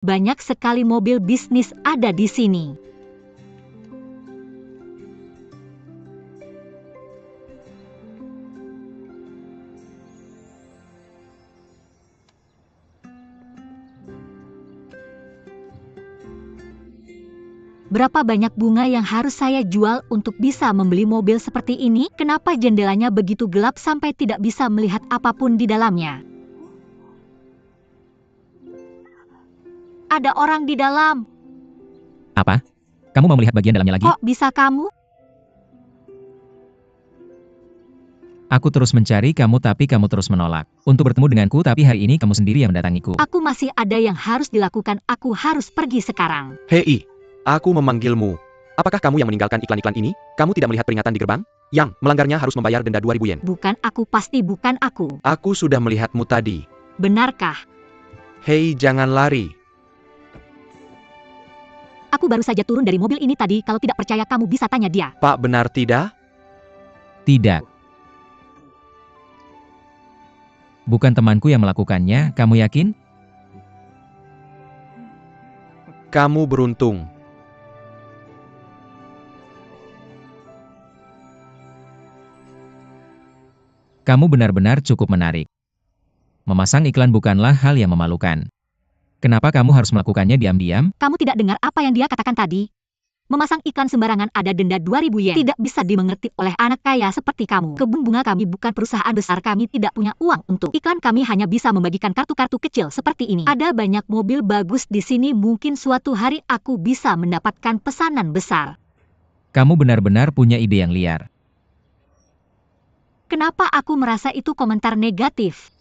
Banyak sekali mobil bisnis ada di sini. Berapa banyak bunga yang harus saya jual untuk bisa membeli mobil seperti ini? Kenapa jendelanya begitu gelap sampai tidak bisa melihat apapun di dalamnya? Ada orang di dalam. Apa? Kamu mau melihat bagian dalamnya lagi? Kok bisa kamu? Aku terus mencari kamu tapi kamu terus menolak. Untuk bertemu denganku tapi hari ini kamu sendiri yang mendatangiku. Aku masih ada yang harus dilakukan. Aku harus pergi sekarang. Hei, aku memanggilmu. Apakah kamu yang meninggalkan iklan-iklan ini? Kamu tidak melihat peringatan di gerbang? Yang melanggarnya harus membayar denda 2.000 yen. Bukan aku, pasti bukan aku. Aku sudah melihatmu tadi. Benarkah? Hei, jangan lari. Aku baru saja turun dari mobil ini tadi. Kalau tidak percaya kamu bisa tanya dia. Pak, benar tidak? Tidak. Bukan temanku yang melakukannya, kamu yakin? Kamu beruntung. Kamu benar-benar cukup menarik. Memasang iklan bukanlah hal yang memalukan. Kenapa kamu harus melakukannya diam-diam? Kamu tidak dengar apa yang dia katakan tadi? Memasang iklan sembarangan ada denda 2.000 yen. Tidak bisa dimengerti oleh anak kaya seperti kamu. Kebun bunga kami bukan perusahaan besar, kami tidak punya uang untuk iklan. Kami hanya bisa membagikan kartu-kartu kecil seperti ini. Ada banyak mobil bagus di sini, mungkin suatu hari aku bisa mendapatkan pesanan besar. Kamu benar-benar punya ide yang liar. Kenapa aku merasa itu komentar negatif?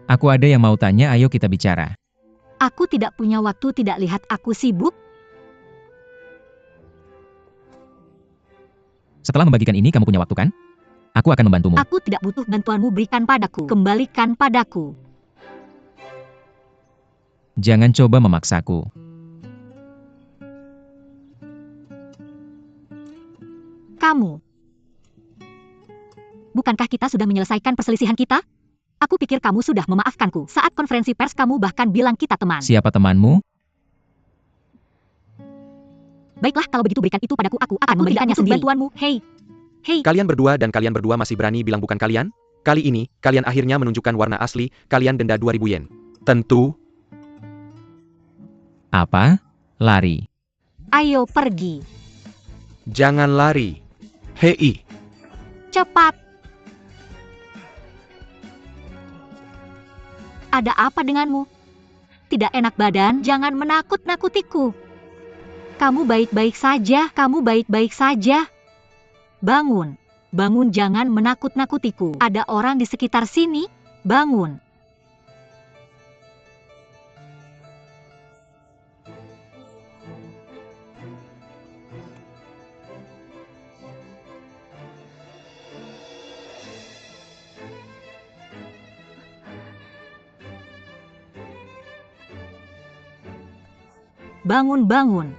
Aku ada yang mau tanya, ayo kita bicara. Aku tidak punya waktu, tidak lihat aku sibuk. Setelah membagikan ini kamu punya waktu kan? Aku akan membantumu. Aku tidak butuh bantuanmu, berikan padaku. Kembalikan padaku. Jangan coba memaksaku. Kamu. Bukankah kita sudah menyelesaikan perselisihan kita? Aku pikir kamu sudah memaafkanku. Saat konferensi pers kamu bahkan bilang kita teman. Siapa temanmu? Baiklah, kalau begitu berikan itu padaku. Aku akan memberikannya sendiri. Bantuanmu. Hei. Kalian berdua masih berani bilang bukan kalian? Kali ini, kalian akhirnya menunjukkan warna asli. Kalian denda 2.000 yen. Tentu. Apa? Lari. Ayo pergi. Jangan lari. Hei. Cepat. Ada apa denganmu? Tidak enak badan, jangan menakut-nakutiku. Kamu baik-baik saja, kamu baik-baik saja. Bangun, bangun, jangan menakut-nakutiku. Ada orang di sekitar sini, bangun. Bangun, bangun.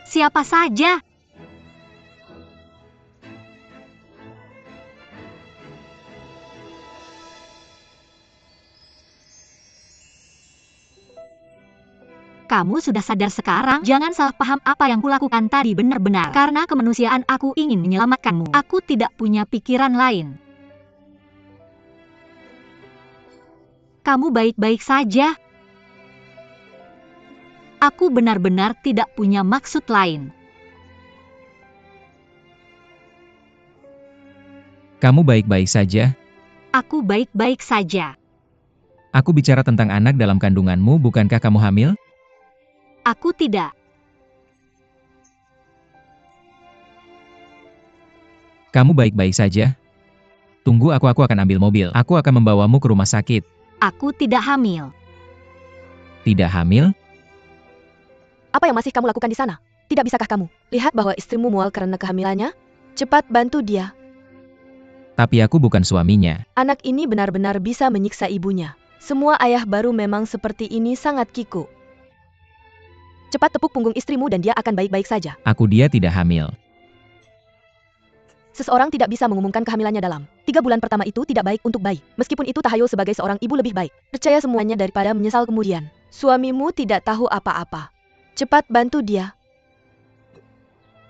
Siapa saja? Kamu sudah sadar sekarang? Jangan salah paham, apa yang kulakukan tadi benar-benar karena kemanusiaan. Aku ingin menyelamatkanmu. Aku tidak punya pikiran lain. Kamu baik-baik saja? Aku benar-benar tidak punya maksud lain. Kamu baik-baik saja? Aku baik-baik saja. Aku bicara tentang anak dalam kandunganmu, bukankah kamu hamil? Aku tidak. Kamu baik-baik saja? Tunggu, aku akan ambil mobil. Aku akan membawamu ke rumah sakit. Aku tidak hamil. Tidak hamil? Apa yang masih kamu lakukan di sana? Tidak bisakah kamu lihat bahwa istrimu mual karena kehamilannya? Cepat bantu dia. Tapi aku bukan suaminya. Anak ini benar-benar bisa menyiksa ibunya. Semua ayah baru memang seperti ini sangat kiku. Cepat tepuk punggung istrimu dan dia akan baik-baik saja. Dia tidak hamil. Seseorang tidak bisa mengumumkan kehamilannya dalam 3 bulan pertama itu tidak baik untuk bayi. Meskipun itu tahayul sebagai seorang ibu lebih baik. Percaya semuanya daripada menyesal kemudian. Suamimu tidak tahu apa-apa. Cepat bantu dia.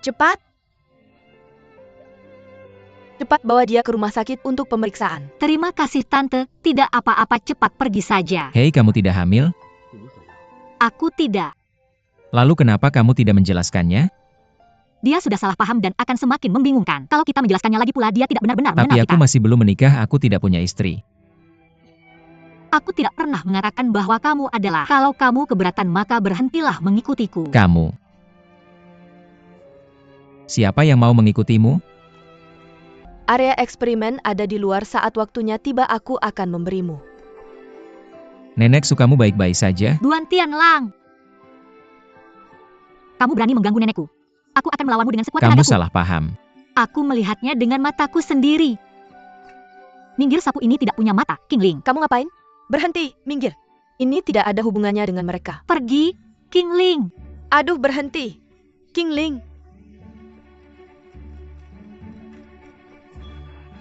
Cepat. Cepat bawa dia ke rumah sakit untuk pemeriksaan. Terima kasih tante, tidak apa-apa, cepat pergi saja. Hei, kamu tidak hamil? Aku tidak. Lalu kenapa kamu tidak menjelaskannya? Dia sudah salah paham dan akan semakin membingungkan. Kalau kita menjelaskannya lagi pula dia tidak benar-benar Tapi mengenal aku kita. masih belum menikah, aku tidak punya istri. Aku tidak pernah mengatakan bahwa kamu adalah. Kalau kamu keberatan maka berhentilah mengikutiku. Kamu. Siapa yang mau mengikutimu? Area eksperimen ada di luar, saat waktunya tiba aku akan memberimu. Nenek sukamu baik-baik saja? Duan Tianlang. Kamu berani mengganggu nenekku. Aku akan melawanmu dengan sekuat Kamu tenagaku. salah paham. Aku melihatnya dengan mataku sendiri. Minggir, sapu ini tidak punya mata, King Ling. Kamu ngapain? Berhenti, minggir. Ini tidak ada hubungannya dengan mereka. Pergi, King Ling. Aduh, berhenti. King Ling.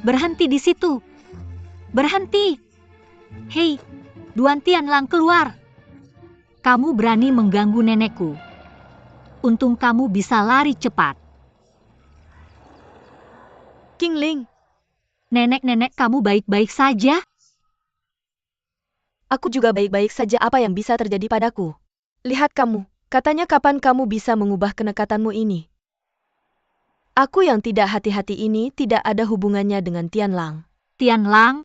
Berhenti di situ. Berhenti. Hei, Duan Tianlang, keluar. Kamu berani mengganggu nenekku. Untung kamu bisa lari cepat. King Ling. Nenek-nenek, kamu baik-baik saja? Aku juga baik-baik saja, apa yang bisa terjadi padaku? Lihat kamu, katanya kapan kamu bisa mengubah kenekatanmu ini? Aku yang tidak hati-hati ini tidak ada hubungannya dengan Tianlang. Tianlang?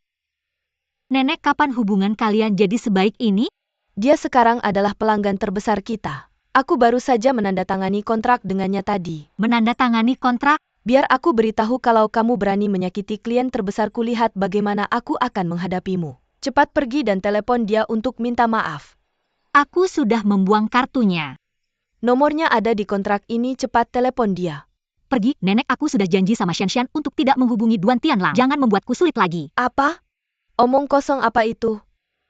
Nenek, kapan hubungan kalian jadi sebaik ini? Dia sekarang adalah pelanggan terbesar kita. Aku baru saja menandatangani kontrak dengannya tadi. Menandatangani kontrak? Biar aku beritahu kalau kamu berani menyakiti klien terbesarku, lihat bagaimana aku akan menghadapimu. Cepat pergi dan telepon dia untuk minta maaf. Aku sudah membuang kartunya. Nomornya ada di kontrak ini, cepat telepon dia. Pergi, nenek, aku sudah janji sama Shen untuk tidak menghubungi Duan Tianlang. Jangan membuatku sulit lagi. Apa? Omong kosong apa itu?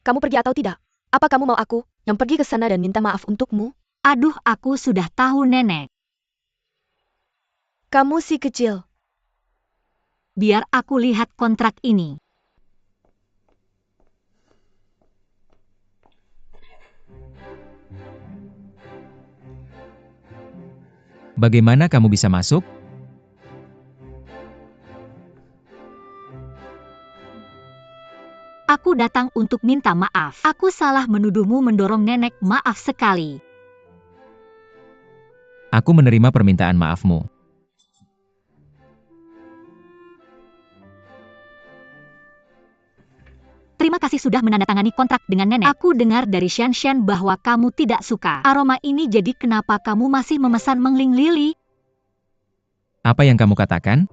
Kamu pergi atau tidak? Apa kamu mau aku yang pergi ke sana dan minta maaf untukmu? Aduh, aku sudah tahu, nenek. Kamu si kecil. Biar aku lihat kontrak ini. Bagaimana kamu bisa masuk? Aku datang untuk minta maaf. Aku salah menuduhmu mendorong nenek, maaf sekali. Aku menerima permintaan maafmu. Terima kasih sudah menandatangani kontrak dengan nenek. Aku dengar dari Shen bahwa kamu tidak suka aroma ini, jadi kenapa kamu masih memesan Mengling Lili? Apa yang kamu katakan?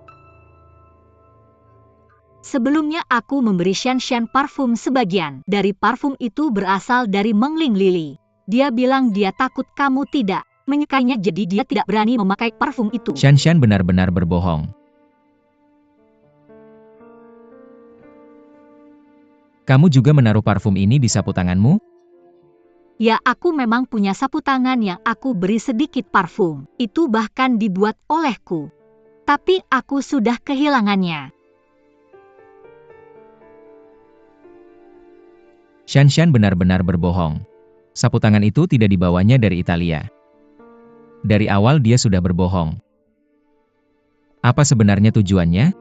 Sebelumnya aku memberi Shen parfum sebagian. Dari parfum itu berasal dari Mengling Lili. Dia bilang dia takut kamu tidak menyukainya, jadi dia tidak berani memakai parfum itu. Shen benar-benar berbohong. Kamu juga menaruh parfum ini di sapu tanganmu? Ya, aku memang punya sapu tangan yang aku beri sedikit parfum. Itu bahkan dibuat olehku. Tapi aku sudah kehilangannya. Shen benar-benar berbohong. Sapu tangan itu tidak dibawanya dari Italia. Dari awal dia sudah berbohong. Apa sebenarnya tujuannya?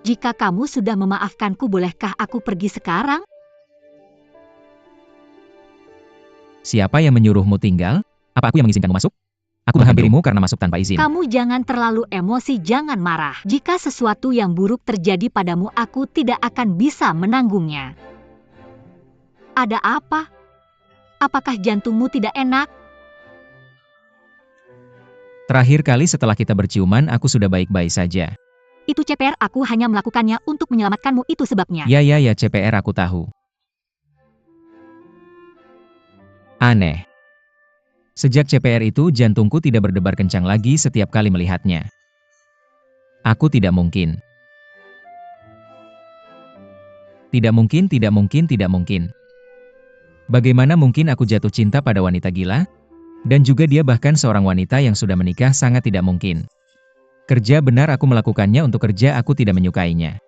Jika kamu sudah memaafkanku, bolehkah aku pergi sekarang? Siapa yang menyuruhmu tinggal? Apa aku yang mengizinkanmu masuk? Aku menghampirimu karena masuk tanpa izin. Kamu jangan terlalu emosi, jangan marah. Jika sesuatu yang buruk terjadi padamu, aku tidak akan bisa menanggungnya. Ada apa? Apakah jantungmu tidak enak? Terakhir kali setelah kita berciuman, aku sudah baik-baik saja. Itu CPR, aku hanya melakukannya untuk menyelamatkanmu, itu sebabnya. Ya, CPR aku tahu. Aneh. Sejak CPR itu, jantungku tidak berdebar kencang lagi setiap kali melihatnya. Aku tidak mungkin. Tidak mungkin, tidak mungkin, tidak mungkin. Bagaimana mungkin aku jatuh cinta pada wanita gila? Dan juga dia bahkan seorang wanita yang sudah menikah, sangat tidak mungkin. Kerja benar aku melakukannya untuk kerja, aku tidak menyukainya.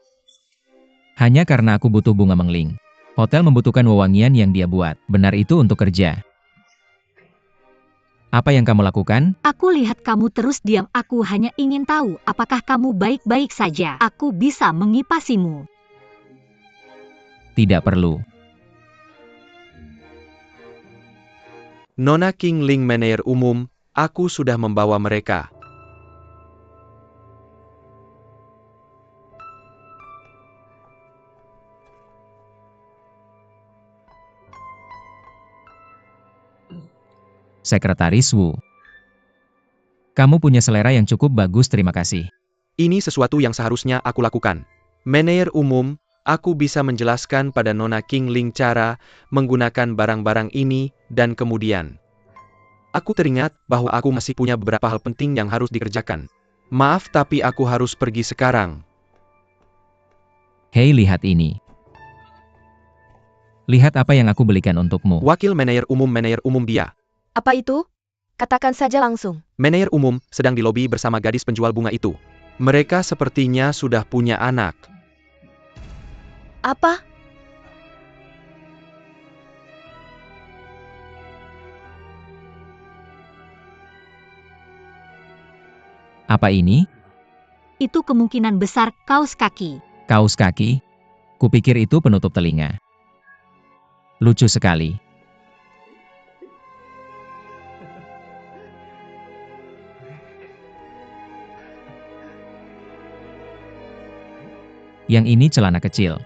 Hanya karena aku butuh bunga mengling. Hotel membutuhkan wewangian yang dia buat. Benar itu untuk kerja. Apa yang kamu lakukan? Aku lihat kamu terus diam. Aku hanya ingin tahu apakah kamu baik-baik saja. Aku bisa mengipasimu. Tidak perlu. Nona Qingling manajer umum, aku sudah membawa mereka. Sekretaris Wu. Kamu punya selera yang cukup bagus, terima kasih. Ini sesuatu yang seharusnya aku lakukan. Manajer umum, aku bisa menjelaskan pada Nona Qingling cara menggunakan barang-barang ini, dan kemudian aku teringat bahwa aku masih punya beberapa hal penting yang harus dikerjakan. Maaf, tapi aku harus pergi sekarang. Hei, lihat ini. Lihat apa yang aku belikan untukmu. Wakil manajer umum dia. Apa itu? Katakan saja langsung. Manajer umum sedang di lobi bersama gadis penjual bunga itu. Mereka sepertinya sudah punya anak. Apa? Apa ini? Itu kemungkinan besar kaos kaki. Kaos kaki? Kupikir itu penutup telinga. Lucu sekali. Yang ini celana kecil.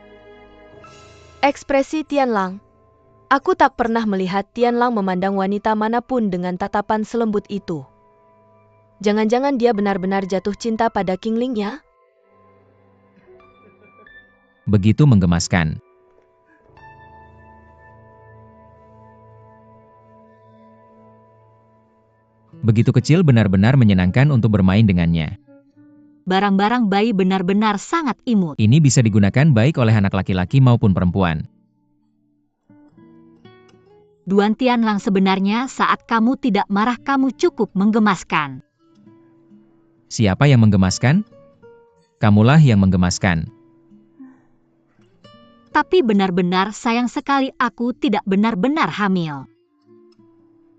Ekspresi Tianlang. Aku tak pernah melihat Tianlang memandang wanita manapun dengan tatapan selembut itu. Jangan-jangan dia benar-benar jatuh cinta pada Qingling ya? Begitu menggemaskan. Begitu kecil, benar-benar menyenangkan untuk bermain dengannya. Barang-barang bayi benar-benar sangat imut. Ini bisa digunakan baik oleh anak laki-laki maupun perempuan. Duan Tianlang, sebenarnya saat kamu tidak marah kamu cukup menggemaskan. Siapa yang menggemaskan? Kamulah yang menggemaskan. Tapi benar-benar sayang sekali aku tidak benar-benar hamil.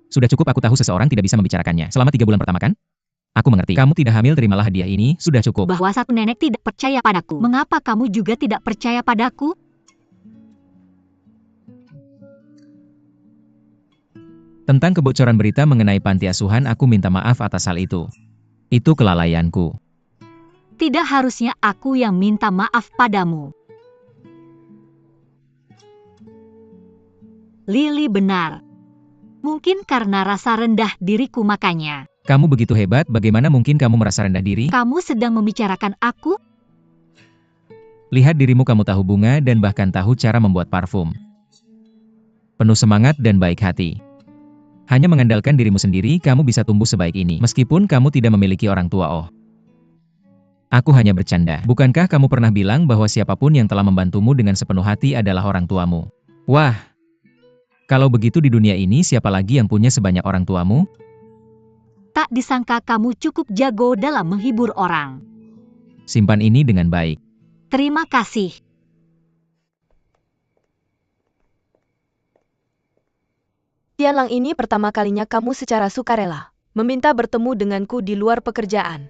Sudah cukup, aku tahu seseorang tidak bisa membicarakannya selama 3 bulan pertama, kan? Aku mengerti. Kamu tidak hamil, terimalah hadiah ini, sudah cukup. Bahwa satu nenek tidak percaya padaku. Mengapa kamu juga tidak percaya padaku? Tentang kebocoran berita mengenai panti asuhan, aku minta maaf atas hal itu. Itu kelalaianku. Tidak harusnya aku yang minta maaf padamu. Lily benar. Mungkin karena rasa rendah diriku makanya. Kamu begitu hebat, bagaimana mungkin kamu merasa rendah diri? Kamu sedang membicarakan aku? Lihat dirimu, kamu tahu bunga dan bahkan tahu cara membuat parfum. Penuh semangat dan baik hati. Hanya mengandalkan dirimu sendiri, kamu bisa tumbuh sebaik ini. Meskipun kamu tidak memiliki orang tua. Oh, aku hanya bercanda. Bukankah kamu pernah bilang bahwa siapapun yang telah membantumu dengan sepenuh hati adalah orang tuamu? Wah, kalau begitu di dunia ini siapa lagi yang punya sebanyak orang tuamu? Tak disangka kamu cukup jago dalam menghibur orang. Simpan ini dengan baik. Terima kasih. Tianlang, ini pertama kalinya kamu secara sukarela meminta bertemu denganku di luar pekerjaan.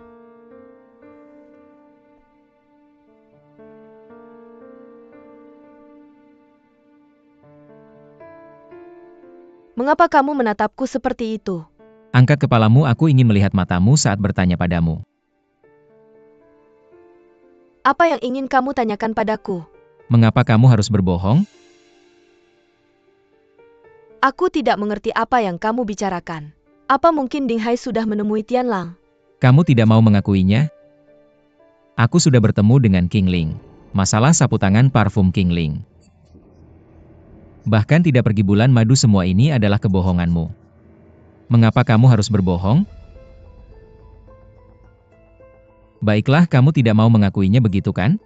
Mengapa kamu menatapku seperti itu? Angkat kepalamu, aku ingin melihat matamu saat bertanya padamu. Apa yang ingin kamu tanyakan padaku? Mengapa kamu harus berbohong? Aku tidak mengerti apa yang kamu bicarakan. Apa mungkin Ding Hai sudah menemui Tianlang? Kamu tidak mau mengakuinya? Aku sudah bertemu dengan Qingling. Masalah sapu tangan parfum Qingling. Bahkan tidak pergi bulan madu, semua ini adalah kebohonganmu. Mengapa kamu harus berbohong? Baiklah, kamu tidak mau mengakuinya begitu kan?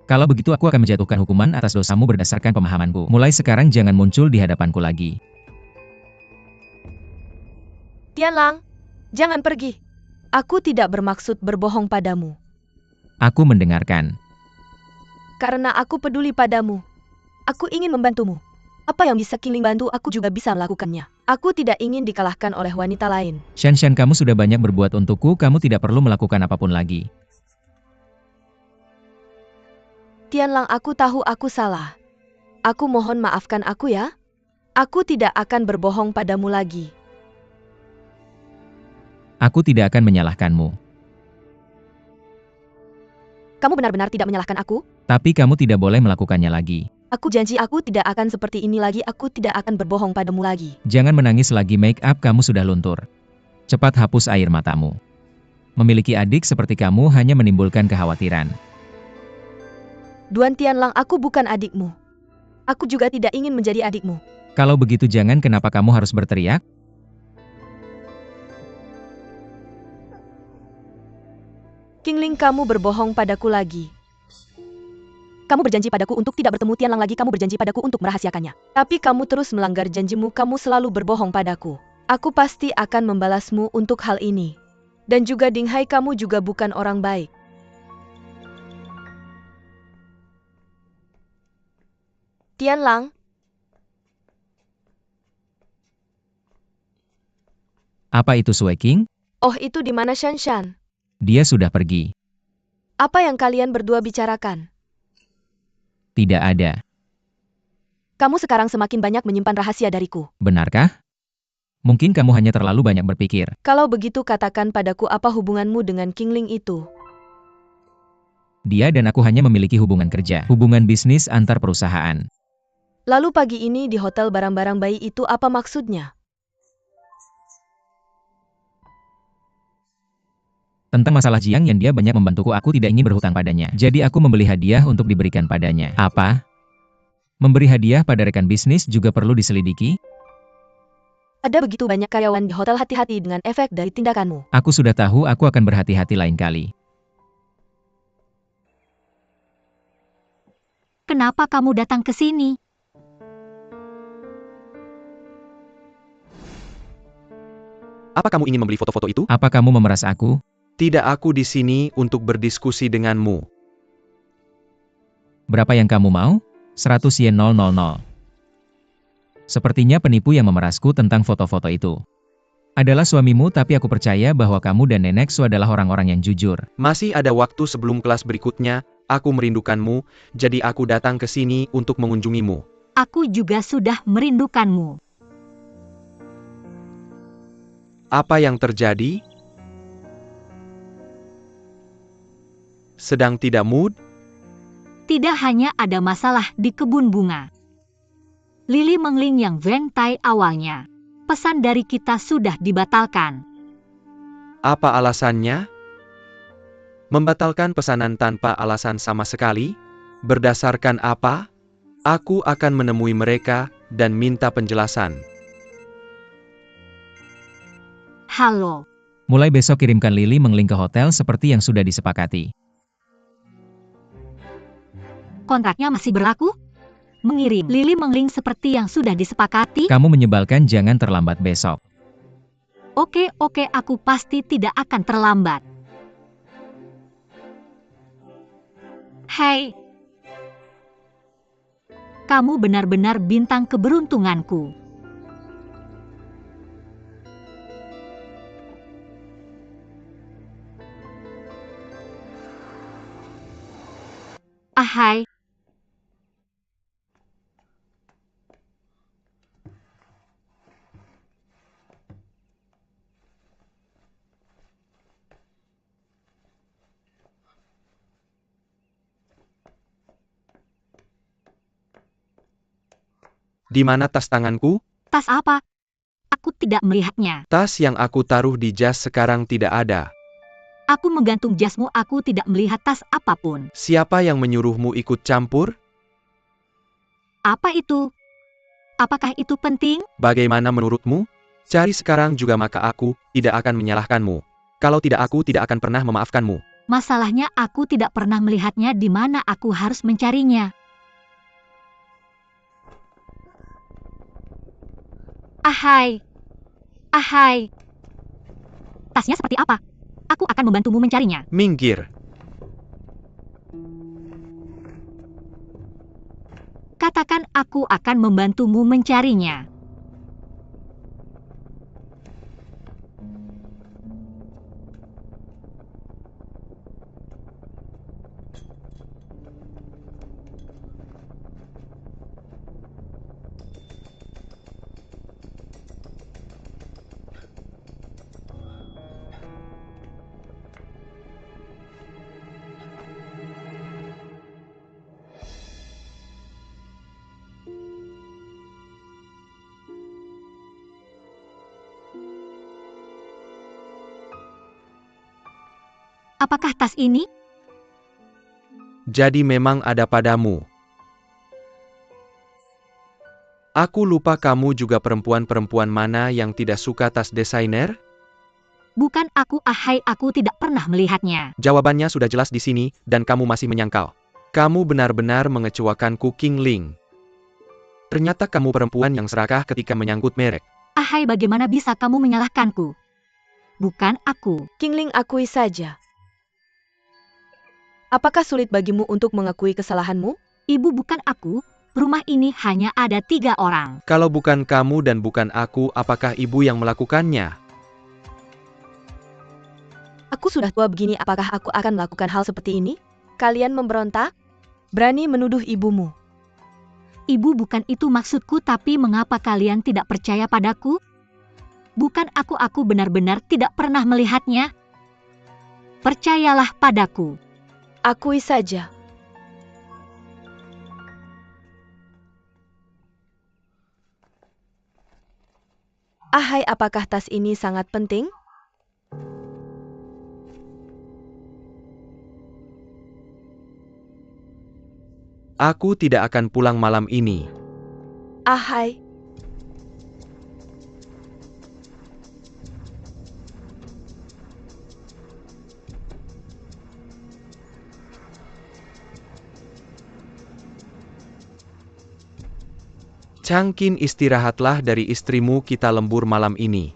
Kalau begitu aku akan menjatuhkan hukuman atas dosamu berdasarkan pemahamanku. Mulai sekarang jangan muncul di hadapanku lagi. Tianlang, jangan pergi. Aku tidak bermaksud berbohong padamu. Aku mendengarkan. Karena aku peduli padamu. Aku ingin membantumu. Apa yang bisa Qingling bantu aku juga bisa melakukannya. Aku tidak ingin dikalahkan oleh wanita lain. Shanshan, kamu sudah banyak berbuat untukku, kamu tidak perlu melakukan apapun lagi. Tianlang, aku tahu aku salah. Aku mohon maafkan aku ya. Aku tidak akan berbohong padamu lagi. Aku tidak akan menyalahkanmu. Kamu benar-benar tidak menyalahkan aku? Tapi kamu tidak boleh melakukannya lagi. Aku janji aku tidak akan seperti ini lagi, aku tidak akan berbohong padamu lagi. Jangan menangis lagi, make up kamu sudah luntur. Cepat hapus air matamu. Memiliki adik seperti kamu hanya menimbulkan kekhawatiran. Duan Tianlang, aku bukan adikmu. Aku juga tidak ingin menjadi adikmu. Kalau begitu jangan, kenapa kamu harus berteriak? Qingling, kamu berbohong padaku lagi. Kamu berjanji padaku untuk tidak bertemu Tianlang lagi, kamu berjanji padaku untuk merahasiakannya. Tapi kamu terus melanggar janjimu, kamu selalu berbohong padaku. Aku pasti akan membalasmu untuk hal ini. Dan juga Ding Hai, kamu juga bukan orang baik. Tianlang, Apa itu Sui King? oh itu di mana Shanshan? Dia sudah pergi. Apa yang kalian berdua bicarakan? Tidak ada. Kamu sekarang semakin banyak menyimpan rahasia dariku. Benarkah? Mungkin kamu hanya terlalu banyak berpikir. Kalau begitu katakan padaku apa hubunganmu dengan Qingling itu? Dia dan aku hanya memiliki hubungan kerja, hubungan bisnis antar perusahaan. Lalu pagi ini di hotel barang-barang bayi itu apa maksudnya? Tentang masalah Jiang yang dia banyak membantuku, aku tidak ingin berhutang padanya. Jadi aku membeli hadiah untuk diberikan padanya. Apa? Memberi hadiah pada rekan bisnis juga perlu diselidiki? Ada begitu banyak karyawan di hotel, hati-hati dengan efek dari tindakanmu. Aku sudah tahu, aku akan berhati-hati lain kali. Kenapa kamu datang ke sini? Apa kamu ingin membeli foto-foto itu? Apa kamu memeras aku? Tidak, aku di sini untuk berdiskusi denganmu. Berapa yang kamu mau? 100 yen 000. Sepertinya penipu yang memerasku tentang foto-foto itu adalah suamimu, tapi aku percaya bahwa kamu dan Nenek Su adalah orang-orang yang jujur. Masih ada waktu sebelum kelas berikutnya, aku merindukanmu, jadi aku datang ke sini untuk mengunjungimu. Aku juga sudah merindukanmu. Apa yang terjadi? Sedang tidak mood? Tidak hanya ada masalah di kebun bunga. Lili Mengling yang Weng Tai awalnya. Pesan dari kita sudah dibatalkan. Apa alasannya? Membatalkan pesanan tanpa alasan sama sekali? Berdasarkan apa? Aku akan menemui mereka dan minta penjelasan. Halo. Mulai besok kirimkan Lili Mengling ke hotel seperti yang sudah disepakati. Kontraknya masih berlaku? Mengirim Lili Mengling seperti yang sudah disepakati? Kamu menyebalkan, jangan terlambat besok. Oke, aku pasti tidak akan terlambat. Hei. Kamu benar-benar bintang keberuntunganku. Ahai. Di mana tas tanganku? Tas apa? Aku tidak melihatnya. Tas yang aku taruh di jas sekarang tidak ada. Aku menggantung jasmu, aku tidak melihat tas apapun. Siapa yang menyuruhmu ikut campur? Apa itu? Apakah itu penting? Bagaimana menurutmu? Cari sekarang juga, maka aku tidak akan menyalahkanmu. Kalau tidak, aku tidak akan pernah memaafkanmu. Masalahnya aku tidak pernah melihatnya di mana aku harus mencarinya. Ahai. Ahai. Tasnya seperti apa? Aku akan membantumu mencarinya. Minggir. Katakan aku akan membantumu mencarinya. Apakah tas ini? Jadi memang ada padamu. Aku lupa kamu juga perempuan-perempuan mana yang tidak suka tas desainer? Bukan aku, ahai, aku tidak pernah melihatnya. Jawabannya sudah jelas di sini, dan kamu masih menyangkal. Kamu benar-benar mengecewakanku, King Ling. Ternyata kamu perempuan yang serakah ketika menyangkut merek. Ahai, bagaimana bisa kamu menyalahkanku? Bukan aku. King Ling, akui saja. Apakah sulit bagimu untuk mengakui kesalahanmu? Ibu, bukan aku. Rumah ini hanya ada 3 orang. Kalau bukan kamu dan bukan aku, apakah ibu yang melakukannya? Aku sudah tua begini, apakah aku akan melakukan hal seperti ini? Kalian memberontak? Berani menuduh ibumu? Ibu, bukan itu maksudku, tapi mengapa kalian tidak percaya padaku? Bukan aku benar-benar tidak pernah melihatnya. Percayalah padaku. Akui saja. Ahai, apakah tas ini sangat penting? Aku tidak akan pulang malam ini. Ahai. Changkin, istirahatlah dari istrimu, kita lembur malam ini.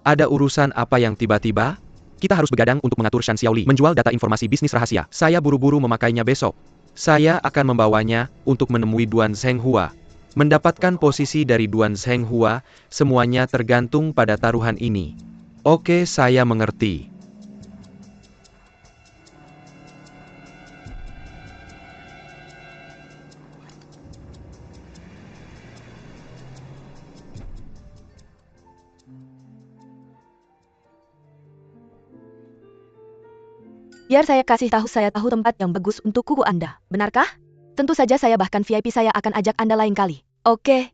Ada urusan apa yang tiba-tiba? Kita harus begadang untuk mengatur Shan Xiaoli menjual data informasi bisnis rahasia. Saya buru-buru memakainya besok. Saya akan membawanya untuk menemui Duan Zhenghua. Mendapatkan posisi dari Duan Zhenghua, semuanya tergantung pada taruhan ini. Oke, saya mengerti. Biar saya kasih tahu, saya tahu tempat yang bagus untuk kuku Anda. Benarkah? Tentu saja, saya bahkan VIP, saya akan ajak Anda lain kali. Oke.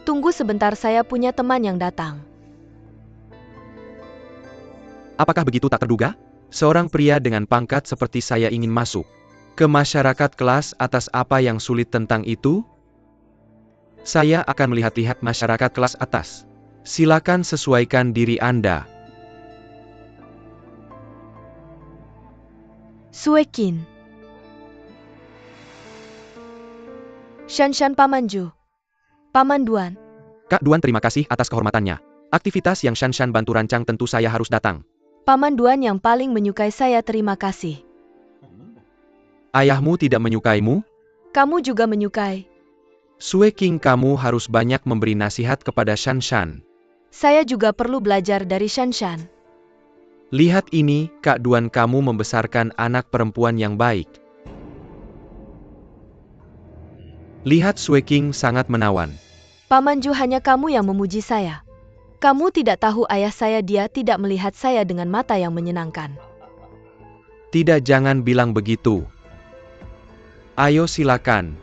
Tunggu sebentar, saya punya teman yang datang. Apakah begitu tak terduga? Seorang pria dengan pangkat seperti saya ingin masuk ke masyarakat kelas atas. Apa yang sulit tentang itu? Saya akan melihat-lihat masyarakat kelas atas. Silakan sesuaikan diri Anda. Suekin. Shanshan Pamanju. Paman Duan. Kak Duan, terima kasih atas kehormatannya. Aktivitas yang Shanshan bantu rancang tentu saya harus datang. Paman Duan yang paling menyukai saya, terima kasih. Ayahmu tidak menyukaimu? Kamu juga menyukai. Sue King, kamu harus banyak memberi nasihat kepada Shanshan. Saya juga perlu belajar dari Shanshan. Lihat ini, Kak Duan, kamu membesarkan anak perempuan yang baik. Lihat, Sue King sangat menawan. Paman Ju, hanya kamu yang memuji saya. Kamu tidak tahu ayah saya, dia tidak melihat saya dengan mata yang menyenangkan. Tidak, jangan bilang begitu. Ayo silakan.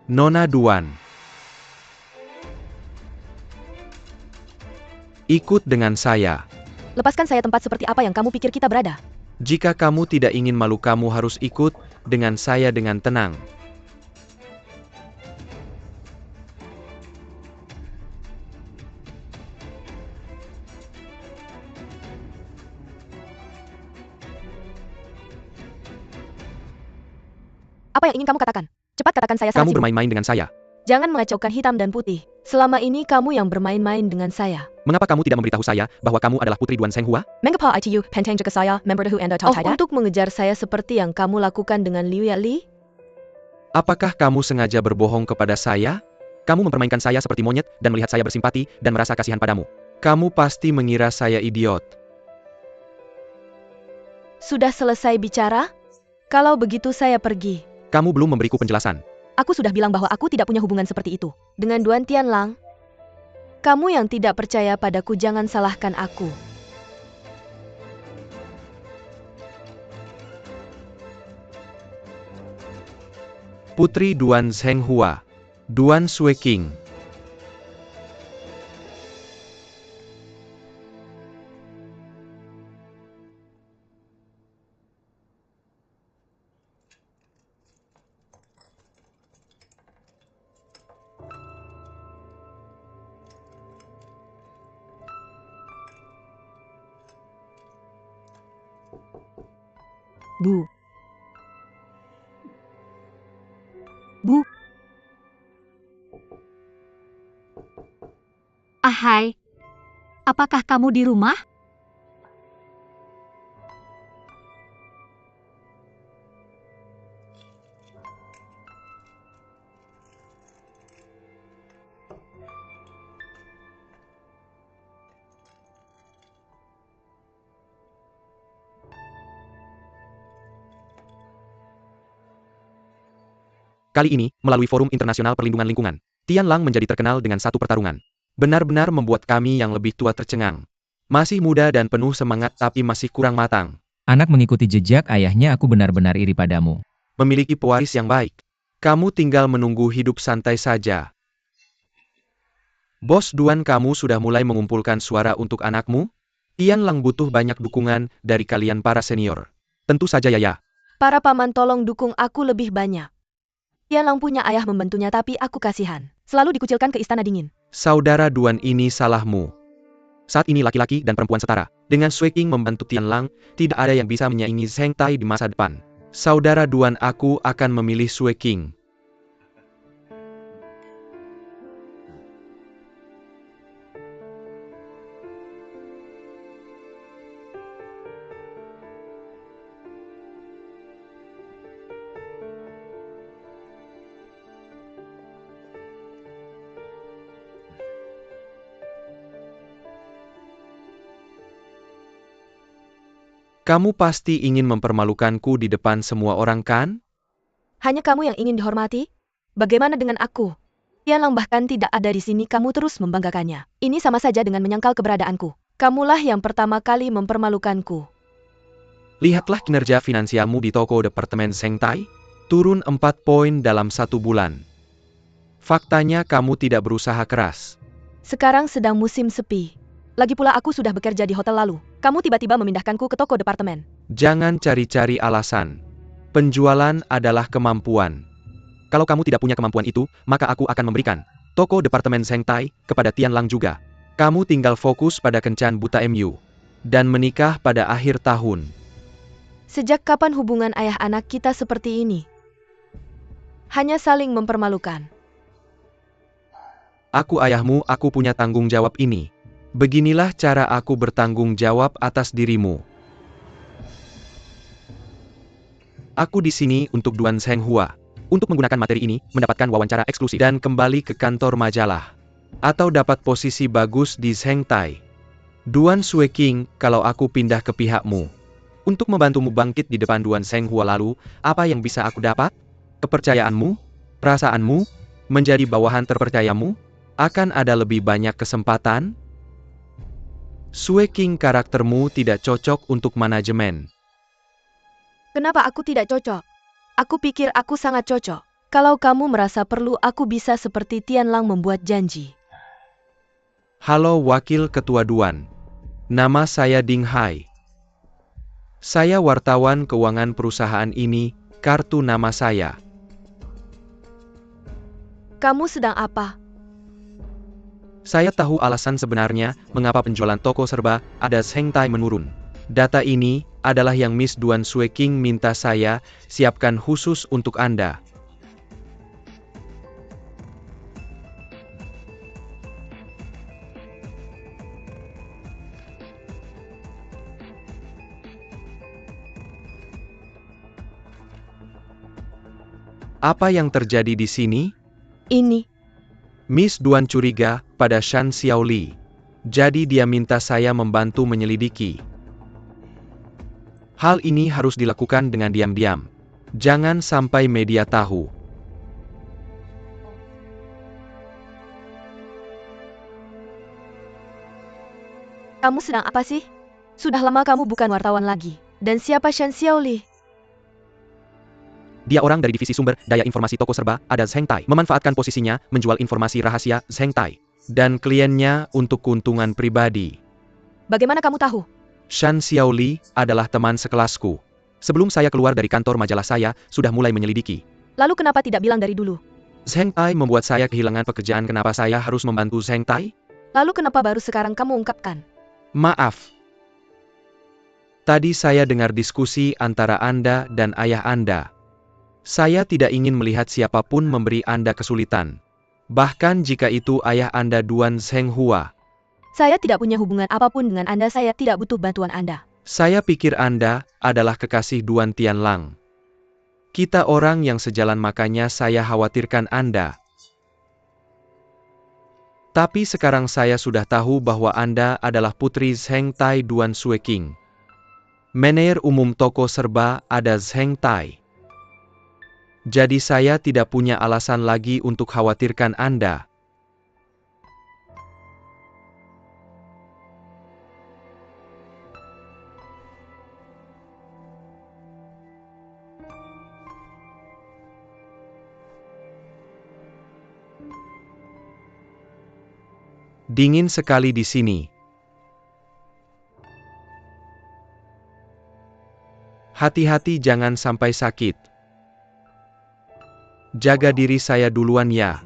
Nona Duan. Ikut dengan saya. Lepaskan saya, tempat seperti apa yang kamu pikir kita berada? Jika kamu tidak ingin malu, kamu harus ikut dengan saya dengan tenang. Apa yang ingin kamu katakan? Cepat katakan, saya sangat Kamu sibuk. bermain-main dengan saya. Jangan mengacaukan hitam dan putih. Selama ini kamu yang bermain-main dengan saya. Mengapa kamu tidak memberitahu saya bahwa kamu adalah putri Duan Zhenghua? Mengapa itu penting juga saya, member Hu Anda tahu tidak? Untuk mengejar saya seperti yang kamu lakukan dengan Liu Yali? Apakah kamu sengaja berbohong kepada saya? Kamu mempermainkan saya seperti monyet dan melihat saya bersimpati dan merasa kasihan padamu. Kamu pasti mengira saya idiot. Sudah selesai bicara? Kalau begitu saya pergi. Kamu belum memberiku penjelasan. Aku sudah bilang bahwa aku tidak punya hubungan seperti itu dengan Duan Tianlang. Kamu yang tidak percaya padaku, jangan salahkan aku. Putri Duan Zhenghua, Duan Sueking. Bu. Bu. Ahai. Apakah kamu di rumah? Kali ini, melalui Forum Internasional Perlindungan Lingkungan, Tianlang menjadi terkenal dengan satu pertarungan. Benar-benar membuat kami yang lebih tua tercengang. Masih muda dan penuh semangat tapi masih kurang matang. Anak mengikuti jejak ayahnya, aku benar-benar iri padamu. Memiliki pewaris yang baik. Kamu tinggal menunggu hidup santai saja. Bos Duan, kamu sudah mulai mengumpulkan suara untuk anakmu? Tianlang butuh banyak dukungan dari kalian para senior. Tentu saja ya. Para paman, tolong dukung aku lebih banyak. Tianlang punya ayah membantunya tapi aku kasihan. Selalu dikucilkan ke istana dingin. Saudara Duan, ini salahmu. Saat ini laki-laki dan perempuan setara. Dengan Sueking membantu Tianlang, tidak ada yang bisa menyaingi Zheng Tai di masa depan. Saudara Duan, aku akan memilih Sueking. Kamu pasti ingin mempermalukanku di depan semua orang, kan? Hanya kamu yang ingin dihormati? Bagaimana dengan aku? Tianlang bahkan tidak ada di sini, kamu terus membanggakannya. Ini sama saja dengan menyangkal keberadaanku. Kamulah yang pertama kali mempermalukanku. Lihatlah kinerja finansialmu di toko departemen Zheng Tai. Turun 4 poin dalam 1 bulan. Faktanya kamu tidak berusaha keras. Sekarang sedang musim sepi. Lagi pula aku sudah bekerja di hotel lalu. Kamu tiba-tiba memindahkanku ke toko departemen. Jangan cari-cari alasan. Penjualan adalah kemampuan. Kalau kamu tidak punya kemampuan itu, maka aku akan memberikan toko departemen Zheng Tai kepada Tianlang juga. Kamu tinggal fokus pada kencan buta MU. Dan menikah pada akhir tahun. Sejak kapan hubungan ayah anak kita seperti ini? Hanya saling mempermalukan. Aku ayahmu, aku punya tanggung jawab ini. Beginilah cara aku bertanggung jawab atas dirimu. Aku di sini untuk Duan Zhenghua. Untuk menggunakan materi ini, mendapatkan wawancara eksklusif dan kembali ke kantor majalah. Atau dapat posisi bagus di Zheng Tai. Duan Sueking, kalau aku pindah ke pihakmu. Untuk membantumu bangkit di depan Duan Zhenghua, lalu, apa yang bisa aku dapat? Kepercayaanmu? Perasaanmu? Menjadi bawahan terpercayamu? Akan ada lebih banyak kesempatan? Sueking, karaktermu tidak cocok untuk manajemen. Kenapa aku tidak cocok? Aku pikir aku sangat cocok. Kalau kamu merasa perlu, aku bisa seperti Tianlang membuat janji. Halo Wakil Ketua Duan. Nama saya Ding Hai. Saya wartawan keuangan perusahaan ini, kartu nama saya. Kamu sedang apa? Saya tahu alasan sebenarnya mengapa penjualan toko serba ada Zhengtai menurun. Data ini adalah yang Miss Duan Sueking minta saya siapkan khusus untuk Anda. Apa yang terjadi di sini? Ini. Miss Duan curiga pada Shan Xiaoli. Jadi dia minta saya membantu menyelidiki. Hal ini harus dilakukan dengan diam-diam. Jangan sampai media tahu. Kamu sedang apa sih? Sudah lama kamu bukan wartawan lagi. Dan siapa Shan Xiaoli? Dia orang dari divisi sumber daya informasi toko serba ada Zhengtai, memanfaatkan posisinya menjual informasi rahasia Zhengtai dan kliennya untuk keuntungan pribadi. Bagaimana kamu tahu? Shan Xiaoli adalah teman sekelasku. Sebelum saya keluar dari kantor majalah saya sudah mulai menyelidiki. Lalu kenapa tidak bilang dari dulu? Zhengtai membuat saya kehilangan pekerjaan. Kenapa saya harus membantu Zhengtai? Lalu kenapa baru sekarang kamu ungkapkan? Maaf. Tadi saya dengar diskusi antara Anda dan ayah Anda. Saya tidak ingin melihat siapapun memberi Anda kesulitan. Bahkan jika itu ayah Anda Duan Zhenghua. Saya tidak punya hubungan apapun dengan Anda, saya tidak butuh bantuan Anda. Saya pikir Anda adalah kekasih Duan Tianlang. Kita orang yang sejalan, makanya saya khawatirkan Anda. Tapi sekarang saya sudah tahu bahwa Anda adalah putri Zhengtai Duan Sueking. Manajer umum toko serba ada Zhengtai. Jadi saya tidak punya alasan lagi untuk khawatirkan Anda. Dingin sekali di sini. Hati-hati jangan sampai sakit. Jaga diri saya duluan ya.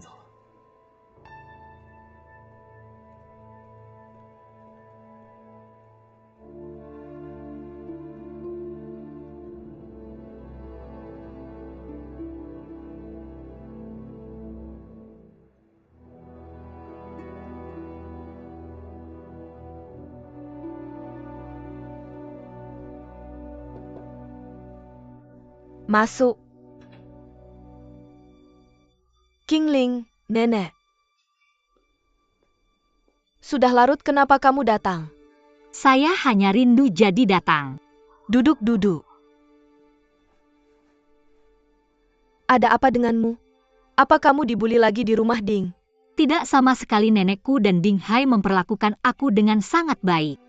Masuk. Qingling, nenek. Sudah larut, kenapa kamu datang? Saya hanya rindu jadi datang. Duduk-duduk. Ada apa denganmu? Apa kamu dibully lagi di rumah Ding? Tidak sama sekali, nenekku dan Ding Hai memperlakukan aku dengan sangat baik.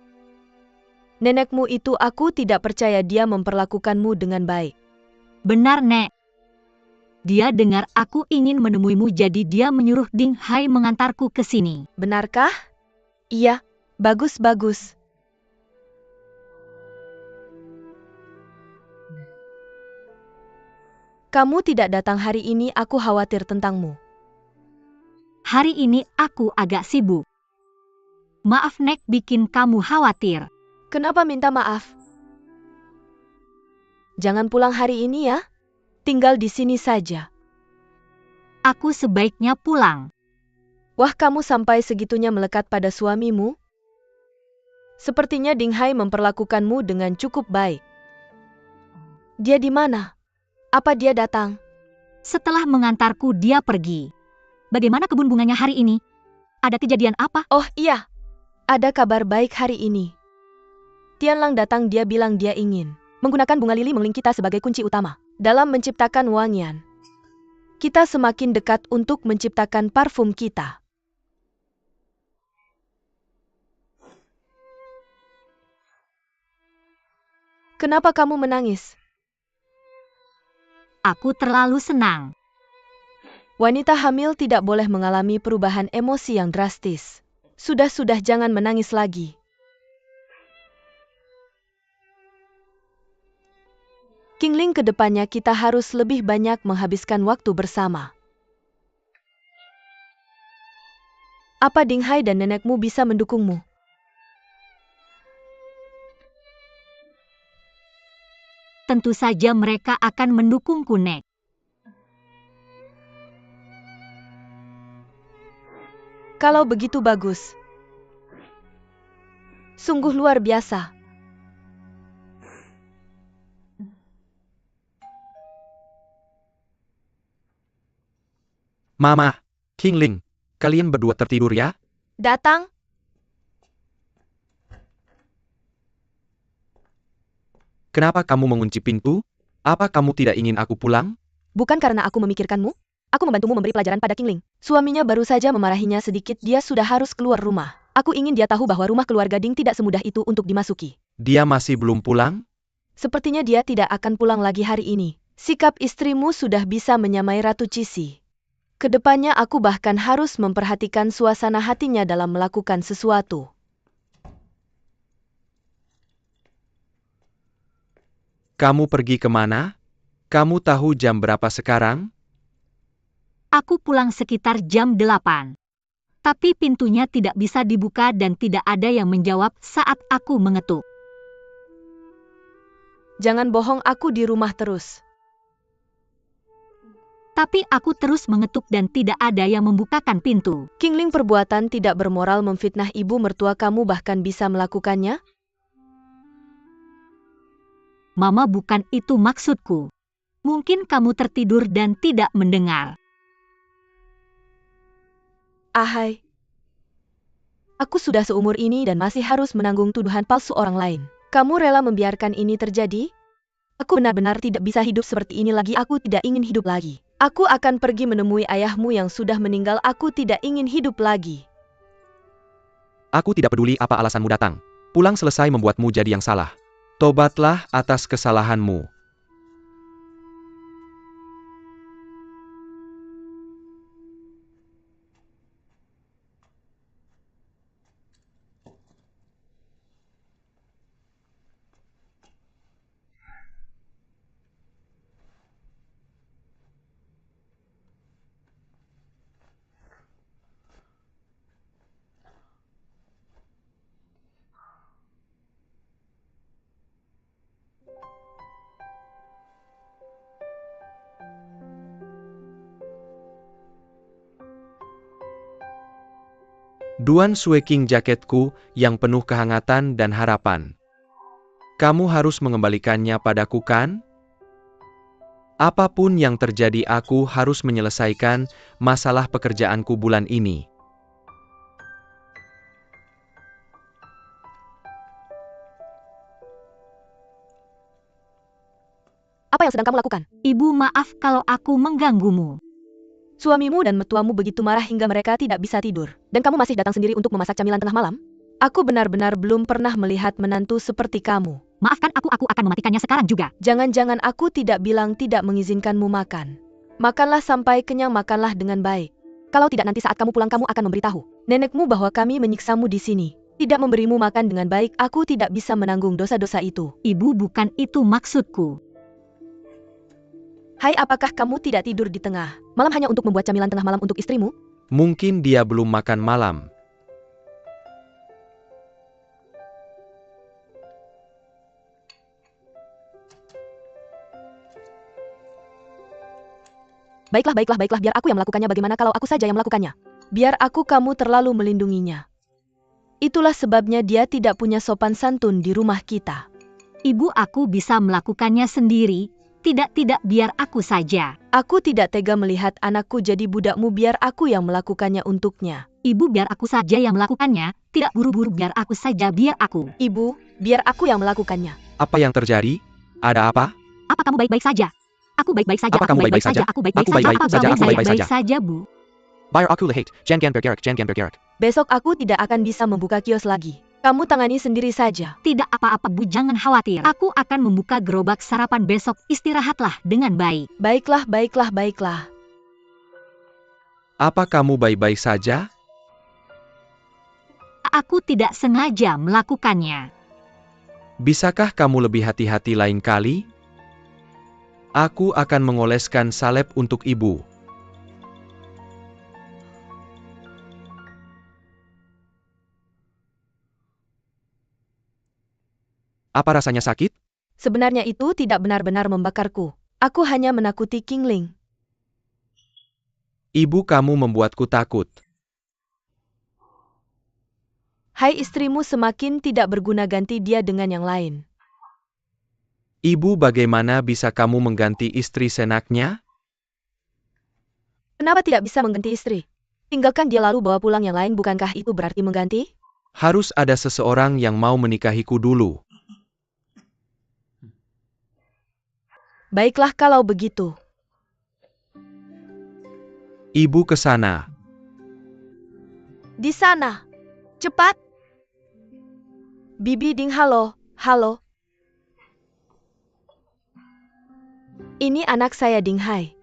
Nenekmu itu, aku tidak percaya dia memperlakukanmu dengan baik. Benar, Nek. Dia dengar aku ingin menemuimu, jadi dia menyuruh Ding Hai mengantarku ke sini. Benarkah? Iya, bagus-bagus. Kamu tidak datang hari ini, aku khawatir tentangmu. Hari ini aku agak sibuk. Maaf, Nek, bikin kamu khawatir. Kenapa minta maaf? Jangan pulang hari ini ya. Tinggal di sini saja. Aku sebaiknya pulang. Wah, kamu sampai segitunya melekat pada suamimu? Sepertinya Ding Hai memperlakukanmu dengan cukup baik. Dia di mana? Apa dia datang? Setelah mengantarku, dia pergi. Bagaimana kebun bunganya hari ini? Ada kejadian apa? Oh iya, ada kabar baik hari ini. Tianlang datang, dia bilang dia ingin menggunakan bunga lili mengling kita sebagai kunci utama dalam menciptakan wangian. Kita semakin dekat untuk menciptakan parfum kita. Kenapa kamu menangis? Aku terlalu senang. Wanita hamil tidak boleh mengalami perubahan emosi yang drastis. Sudah, jangan menangis lagi. Qingling, kedepannya kita harus lebih banyak menghabiskan waktu bersama. Apa Ding Hai dan nenekmu bisa mendukungmu? Tentu saja mereka akan mendukungku, Nek. Kalau begitu bagus. Sungguh luar biasa. Mama, Qingling, kalian berdua tertidur ya? Datang. Kenapa kamu mengunci pintu? Apa kamu tidak ingin aku pulang? Bukan karena aku memikirkanmu. Aku membantumu memberi pelajaran pada Qingling. Suaminya baru saja memarahinya sedikit, dia sudah harus keluar rumah. Aku ingin dia tahu bahwa rumah keluarga Ding tidak semudah itu untuk dimasuki. Dia masih belum pulang? Sepertinya dia tidak akan pulang lagi hari ini. Sikap istrimu sudah bisa menyamai Ratu Cixi. Kedepannya aku bahkan harus memperhatikan suasana hatinya dalam melakukan sesuatu. Kamu pergi kemana? Kamu tahu jam berapa sekarang? Aku pulang sekitar jam 8. Tapi pintunya tidak bisa dibuka dan tidak ada yang menjawab saat aku mengetuk. Jangan bohong, aku di rumah terus. Tapi aku terus mengetuk dan tidak ada yang membukakan pintu. Qingling, perbuatan tidak bermoral memfitnah ibu mertua kamu bahkan bisa melakukannya? Mama, bukan itu maksudku. Mungkin kamu tertidur dan tidak mendengar. Ahai. Aku sudah seumur ini dan masih harus menanggung tuduhan palsu orang lain. Kamu rela membiarkan ini terjadi? Aku benar-benar tidak bisa hidup seperti ini lagi. Aku tidak ingin hidup lagi. Aku akan pergi menemui ayahmu yang sudah meninggal. Aku tidak ingin hidup lagi. Aku tidak peduli apa alasanmu datang. Pulang selesai membuatmu jadi yang salah. Tobatlah atas kesalahanmu. Duan Sueking, jaketku yang penuh kehangatan dan harapan. Kamu harus mengembalikannya padaku, kan? Apapun yang terjadi, aku harus menyelesaikan masalah pekerjaanku bulan ini. Apa yang sedang kamu lakukan? Ibu, maaf kalau aku mengganggumu. Suamimu dan mertuamu begitu marah hingga mereka tidak bisa tidur. Dan kamu masih datang sendiri untuk memasak camilan tengah malam? Aku benar-benar belum pernah melihat menantu seperti kamu. Maafkan aku akan mematikannya sekarang juga. Jangan-jangan aku tidak bilang tidak mengizinkanmu makan. Makanlah sampai kenyang, makanlah dengan baik. Kalau tidak, nanti saat kamu pulang kamu akan memberitahu nenekmu bahwa kami menyiksamu di sini. Tidak memberimu makan dengan baik, aku tidak bisa menanggung dosa-dosa itu. Ibu, bukan itu maksudku. Hai, apakah kamu tidak tidur di tengah malam hanya untuk membuat camilan tengah malam untuk istrimu? Mungkin dia belum makan malam. Baiklah, biar aku yang melakukannya. Bagaimana kalau aku saja yang melakukannya? Biar aku, kamu terlalu melindunginya. Itulah sebabnya dia tidak punya sopan santun di rumah kita. Ibu, aku bisa melakukannya sendiri. Tidak, biar aku saja. Aku tidak tega melihat anakku jadi budakmu, biar aku yang melakukannya untuknya. Ibu, biar aku saja yang melakukannya. Tidak buru-buru, biar aku saja, biar aku. Ibu, biar aku yang melakukannya. Apa yang terjadi? Ada apa? Apa kamu baik-baik saja? Aku baik-baik saja. Apa kamu baik-baik saja? Aku baik-baik Aku baik-baik saja. saja, aku baik-baik Baik saja. saja, Bu. Bayar aku lihat. Jangan bergerak. Besok aku tidak akan bisa membuka kios lagi. Kamu tangani sendiri saja. Tidak apa-apa, Bu, jangan khawatir. Aku akan membuka gerobak sarapan besok. Istirahatlah dengan baik. Baiklah. Apa kamu baik-baik saja? Aku tidak sengaja melakukannya. Bisakah kamu lebih hati-hati lain kali? Aku akan mengoleskan salep untuk ibu. Apa rasanya sakit? Sebenarnya itu tidak benar-benar membakarku. Aku hanya menakuti Qingling. Ibu kamu membuatku takut. Hai, istrimu semakin tidak berguna, ganti dia dengan yang lain. Ibu, bagaimana bisa kamu mengganti istri senaknya? Kenapa tidak bisa mengganti istri? Tinggalkan dia lalu bawa pulang yang lain, bukankah itu berarti mengganti? Harus ada seseorang yang mau menikahiku dulu. Baiklah kalau begitu. Ibu ke sana. Di sana. Cepat. Bibi Ding, halo. Halo. Ini anak saya Ding Hai.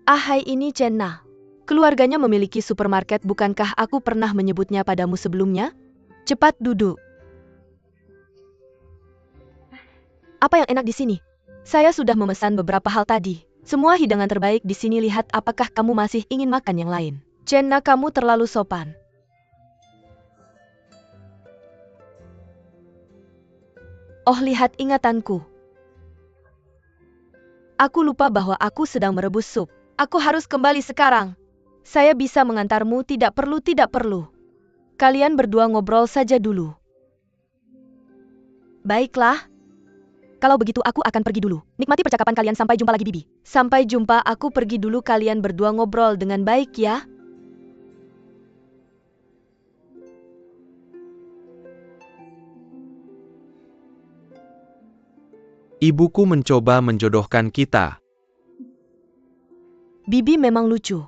Hai, ini Chenna. Keluarganya memiliki supermarket, bukankah aku pernah menyebutnya padamu sebelumnya? Cepat duduk. Apa yang enak di sini? Saya sudah memesan beberapa hal tadi. Semua hidangan terbaik di sini. Lihat, apakah kamu masih ingin makan yang lain? Chenna, kamu terlalu sopan. Oh, lihat ingatanku. Aku lupa bahwa aku sedang merebus sup. Aku harus kembali sekarang. Saya bisa mengantarmu, tidak perlu. Kalian berdua ngobrol saja dulu. Baiklah. Kalau begitu aku akan pergi dulu. Nikmati percakapan kalian, sampai jumpa lagi Bibi. Sampai jumpa, aku pergi dulu, kalian berdua ngobrol dengan baik ya. Ibuku mencoba menjodohkan kita. Bibi memang lucu.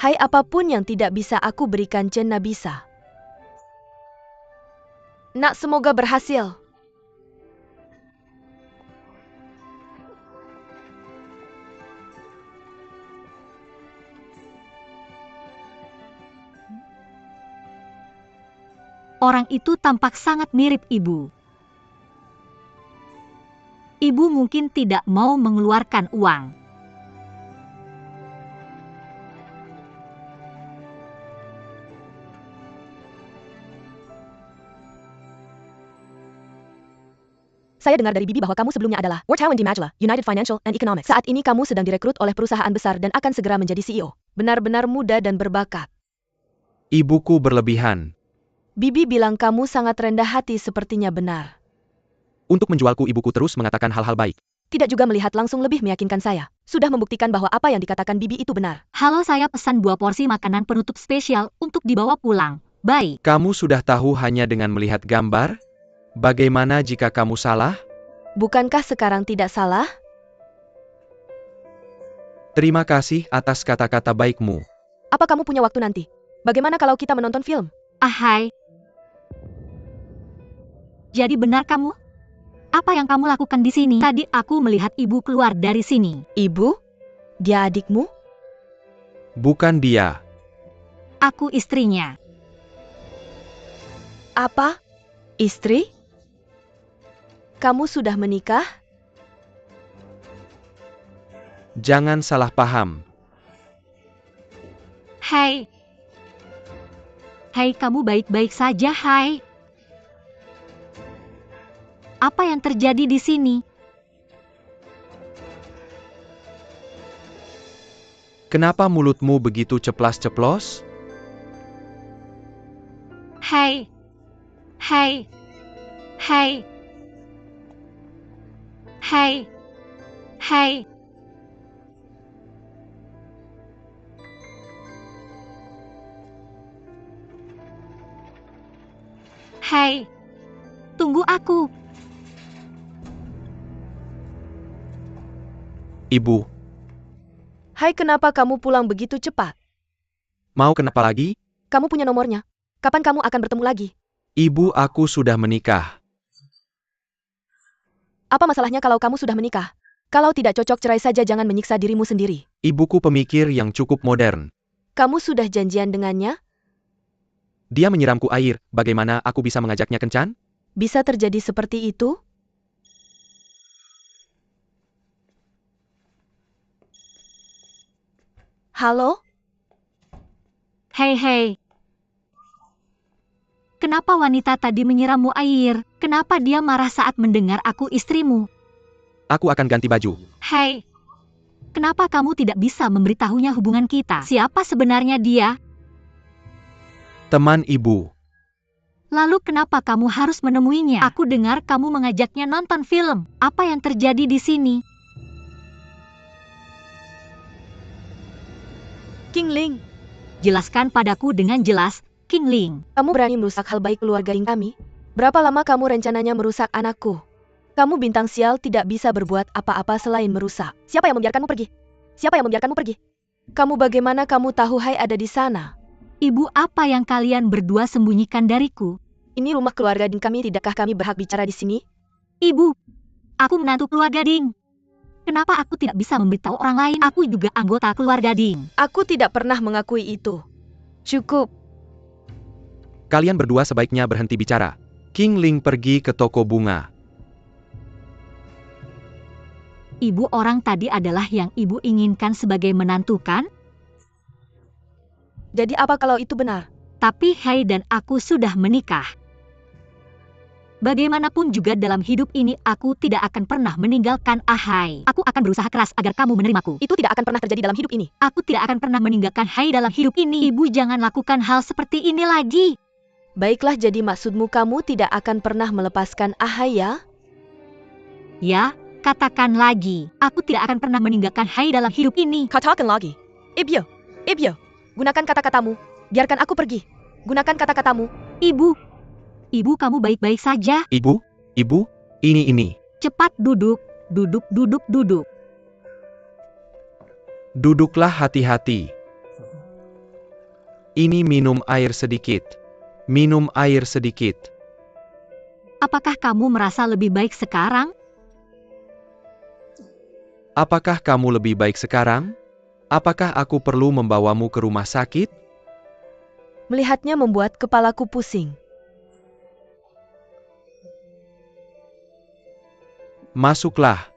Hai, apapun yang tidak bisa aku berikan, Chenna bisa. Nak, semoga berhasil. Orang itu tampak sangat mirip ibu. Ibu mungkin tidak mau mengeluarkan uang. Saya dengar dari Bibi bahwa kamu sebelumnya adalah wartawan di majalah United Financial and Economics. Saat ini kamu sedang direkrut oleh perusahaan besar dan akan segera menjadi CEO. Benar-benar muda dan berbakat. Ibuku berlebihan. Bibi bilang kamu sangat rendah hati, sepertinya benar. Untuk menjualku, ibuku terus mengatakan hal-hal baik. Tidak juga melihat langsung lebih meyakinkan saya. Sudah membuktikan bahwa apa yang dikatakan Bibi itu benar. Halo, saya pesan 2 porsi makanan penutup spesial untuk dibawa pulang. Baik. Kamu sudah tahu hanya dengan melihat gambar? Bagaimana jika kamu salah? Bukankah sekarang tidak salah? Terima kasih atas kata-kata baikmu. Apa kamu punya waktu nanti? Bagaimana kalau kita menonton film? Hai. Jadi benar kamu? Apa yang kamu lakukan di sini? Tadi aku melihat ibu keluar dari sini. Ibu? Dia adikmu? Bukan dia. Aku istrinya. Apa? Istri? Kamu sudah menikah? Jangan salah paham. Hai. Hai, kamu baik-baik saja, hai? Apa yang terjadi di sini? Kenapa mulutmu begitu ceplas-ceplos? Hai. Hai. Hai. Hai. Hai. Hai. Tunggu aku. Ibu, Hai, kenapa kamu pulang begitu cepat? mau kenapa lagi? Kamu punya nomornya. Kapan kamu akan bertemu lagi? Ibu, aku sudah menikah. Apa masalahnya kalau kamu sudah menikah? Kalau tidak cocok cerai saja, jangan menyiksa dirimu sendiri. Ibuku pemikir yang cukup modern. Kamu sudah janjian dengannya? Dia menyiramku air, bagaimana aku bisa mengajaknya kencan? Bisa terjadi seperti itu? Halo? Hei. Kenapa wanita tadi menyirammu air? Kenapa dia marah saat mendengar aku istrimu? Aku akan ganti baju. Hei, kenapa kamu tidak bisa memberitahunya hubungan kita? Siapa sebenarnya dia? Teman ibu. Lalu kenapa kamu harus menemuinya? Aku dengar kamu mengajaknya nonton film. Apa yang terjadi di sini? King Ling, Jelaskan padaku dengan jelas, King Ling. kamu berani merusak hal baik keluarga Ling kami? Berapa lama kamu rencananya merusak anakku? Kamu bintang sial tidak bisa berbuat apa-apa selain merusak. Siapa yang membiarkanmu pergi? Siapa yang membiarkanmu pergi? Kamu bagaimana kamu tahu Hai ada di sana? Ibu, apa yang kalian berdua sembunyikan dariku? Ini rumah keluarga Ding kami, tidakkah kami berhak bicara di sini? Ibu, aku menantu keluarga Ding. Kenapa aku tidak bisa memberitahu orang lain? Aku juga anggota keluarga Ding. Aku tidak pernah mengakui itu. Cukup. Kalian berdua sebaiknya berhenti bicara. King Ling pergi ke toko bunga. Ibu, orang tadi adalah yang ibu inginkan sebagai menantu, kan? Jadi apa kalau itu benar? Tapi Hai dan aku sudah menikah. Bagaimanapun juga dalam hidup ini aku tidak akan pernah meninggalkan Hai. Aku akan berusaha keras agar kamu menerimaku. Itu tidak akan pernah terjadi dalam hidup ini. Aku tidak akan pernah meninggalkan Hai dalam hidup ini. Ibu, jangan lakukan hal seperti ini lagi. Baiklah, jadi maksudmu kamu tidak akan pernah melepaskan Ahai ya? Ya, katakan lagi. Aku tidak akan pernah meninggalkan Hai dalam hidup ini. Katakan lagi. Ibyo. Gunakan kata-katamu. Biarkan aku pergi. Gunakan kata-katamu. Ibu, kamu baik-baik saja? Ibu, ini. Cepat duduk. Duduk. Duduklah hati-hati. Ini minum air sedikit. Apakah kamu merasa lebih baik sekarang? Apakah kamu lebih baik sekarang? Apakah aku perlu membawamu ke rumah sakit? Melihatnya membuat kepalaku pusing. Masuklah.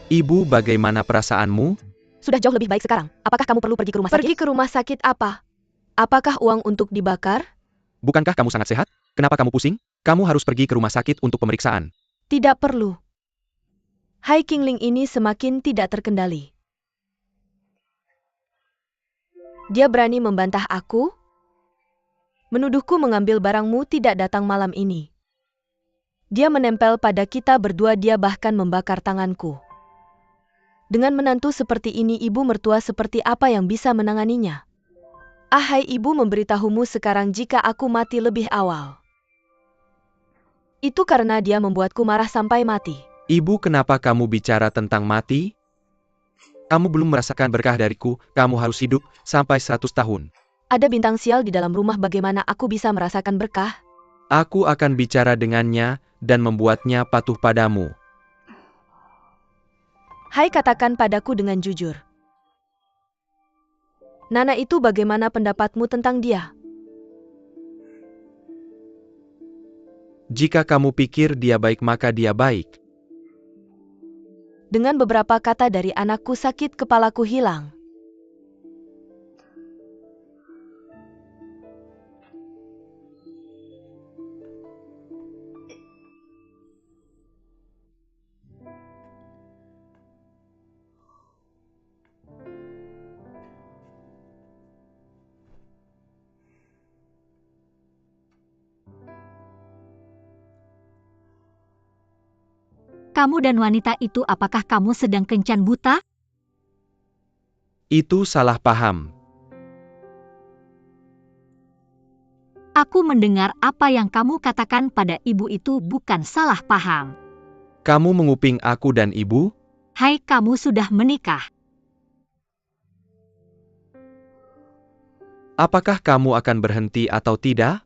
Ibu, bagaimana perasaanmu? Sudah jauh lebih baik sekarang. Apakah kamu perlu pergi ke rumah sakit? Pergi ke rumah sakit apa? Apakah uang untuk dibakar? Bukankah kamu sangat sehat? Kenapa kamu pusing? Kamu harus pergi ke rumah sakit untuk pemeriksaan. Tidak perlu. Hai, King Ling ini semakin tidak terkendali. Dia berani membantah aku? Menuduhku mengambil barangmu tidak datang malam ini. Dia menempel pada kita berdua, dia bahkan membakar tanganku. Dengan menantu seperti ini, ibu mertua seperti apa yang bisa menanganinya? Ahai, ibu memberitahumu sekarang jika aku mati lebih awal. Itu karena dia membuatku marah sampai mati. Ibu, kenapa kamu bicara tentang mati? Kamu belum merasakan berkah dariku, kamu harus hidup sampai 100 tahun. Ada bintang sial di dalam rumah, bagaimana aku bisa merasakan berkah? Aku akan bicara dengannya dan membuatnya patuh padamu. Hai, katakan padaku dengan jujur. Nana itu bagaimana pendapatmu tentang dia? Jika kamu pikir dia baik, maka dia baik. Dengan beberapa kata dari anakku, sakit kepalaku hilang. Kamu dan wanita itu, apakah kamu sedang kencan buta? Itu salah paham. Aku mendengar apa yang kamu katakan pada ibu itu bukan salah paham. Kamu menguping aku dan ibu? Hai, kamu sudah menikah. Apakah kamu akan berhenti atau tidak?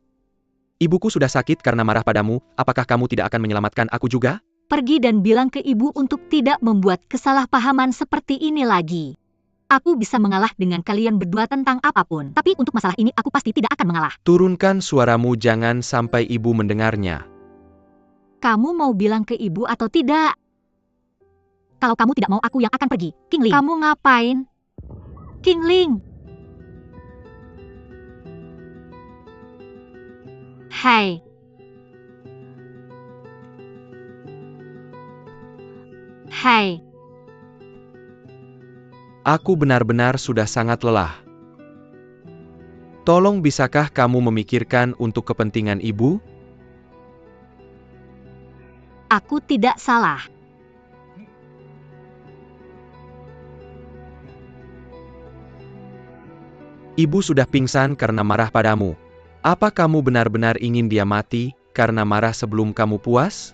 Ibuku sudah sakit karena marah padamu, apakah kamu tidak akan menyelamatkan aku juga? Pergi dan bilang ke ibu untuk tidak membuat kesalahpahaman seperti ini lagi. Aku bisa mengalah dengan kalian berdua tentang apapun, tapi untuk masalah ini aku pasti tidak akan mengalah. Turunkan suaramu, jangan sampai ibu mendengarnya. Kamu mau bilang ke ibu atau tidak? Kalau kamu tidak mau, aku yang akan pergi. King Ling, kamu ngapain? King Ling. Hai. Hai. Aku benar-benar sudah sangat lelah. Tolong bisakah kamu memikirkan untuk kepentingan ibu? Aku tidak salah. Ibu sudah pingsan karena marah padamu. Apa kamu benar-benar ingin dia mati karena marah sebelum kamu puas?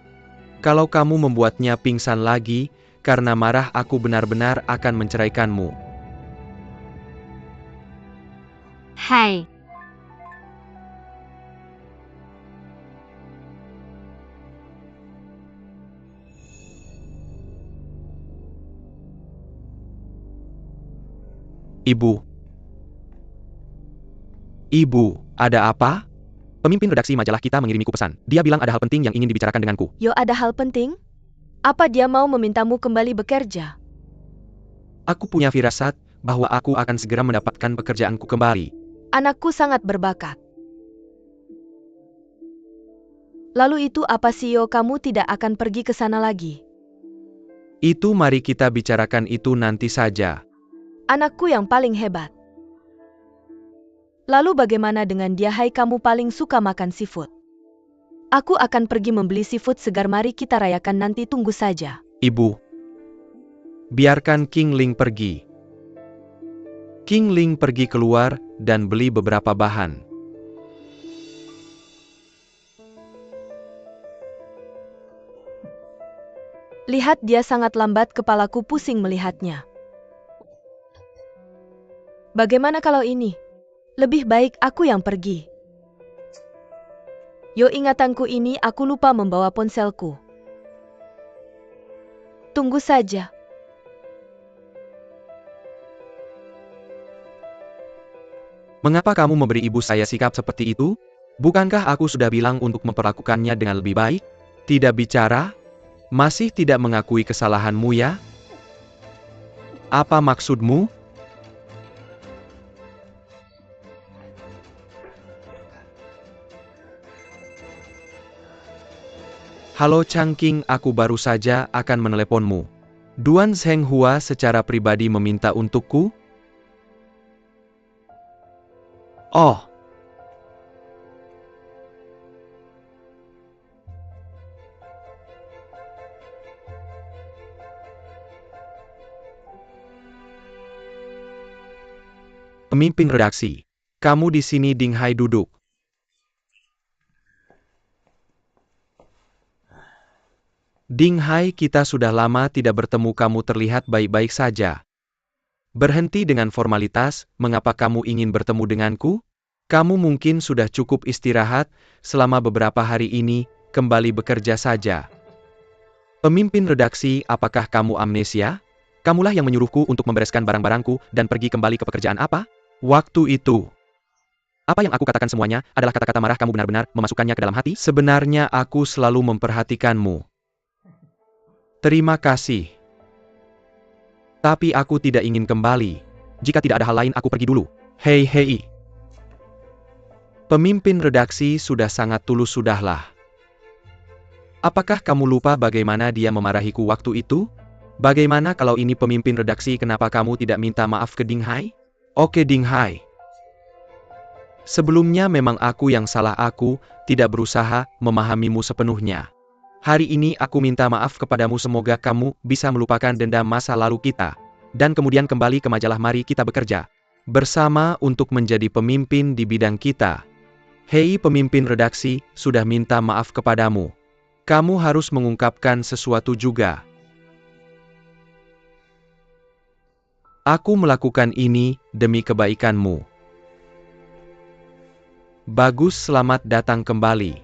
Kalau kamu membuatnya pingsan lagi karena marah, aku benar-benar akan menceraikanmu. Hai. Ibu. Ibu, ada apa? Pemimpin redaksi majalah kita mengirimiku pesan. Dia bilang ada hal penting yang ingin dibicarakan denganku. Yo, ada hal penting? Apa dia mau memintamu kembali bekerja? Aku punya firasat bahwa aku akan segera mendapatkan pekerjaanku kembali. Anakku sangat berbakat. Lalu itu apa sih, Yo? Kamu tidak akan pergi ke sana lagi? Itu mari kita bicarakan itu nanti saja. Anakku yang paling hebat. Lalu bagaimana dengan dia? Hai, kamu paling suka makan seafood. Aku akan pergi membeli seafood segar, mari kita rayakan nanti, tunggu saja. Ibu. Biarkan King Ling pergi. King Ling pergi keluar dan beli beberapa bahan. Lihat, dia sangat lambat, kepalaku pusing melihatnya. Bagaimana kalau ini? Lebih baik aku yang pergi. Yo, ingatanku ini, aku lupa membawa ponselku. Tunggu saja. Mengapa kamu memberi ibu saya sikap seperti itu? Bukankah aku sudah bilang untuk memperlakukannya dengan lebih baik? Tidak bicara? Masih tidak mengakui kesalahanmu ya? Apa maksudmu? Halo Changqing, aku baru saja akan meneleponmu. Duan Zhenghua secara pribadi meminta untukku? Oh. Pemimpin redaksi. Kamu di sini, Ding Hai, duduk. Ding Hai, kita sudah lama tidak bertemu, kamu terlihat baik-baik saja. Berhenti dengan formalitas, mengapa kamu ingin bertemu denganku? Kamu mungkin sudah cukup istirahat selama beberapa hari ini, kembali bekerja saja. Pemimpin redaksi, apakah kamu amnesia? Kamulah yang menyuruhku untuk membereskan barang-barangku dan pergi kembali ke pekerjaan apa? Waktu itu. Apa yang aku katakan semuanya adalah kata-kata marah, kamu benar-benar memasukkannya ke dalam hati? Sebenarnya aku selalu memperhatikanmu. Terima kasih. Tapi aku tidak ingin kembali. Jika tidak ada hal lain, aku pergi dulu. Hei. Pemimpin redaksi sudah sangat tulus, sudahlah. Apakah kamu lupa bagaimana dia memarahiku waktu itu? Bagaimana kalau ini pemimpin redaksi, kenapa kamu tidak minta maaf ke Ding Hai? Oke Ding Hai. Sebelumnya memang aku yang salah, aku tidak berusaha memahamimu sepenuhnya. Hari ini aku minta maaf kepadamu, semoga kamu bisa melupakan dendam masa lalu kita. Dan kemudian kembali ke majalah, mari kita bekerja bersama untuk menjadi pemimpin di bidang kita. Hei pemimpin redaksi, sudah minta maaf kepadamu. Kamu harus mengungkapkan sesuatu juga. Aku melakukan ini demi kebaikanmu. Bagus, selamat datang kembali.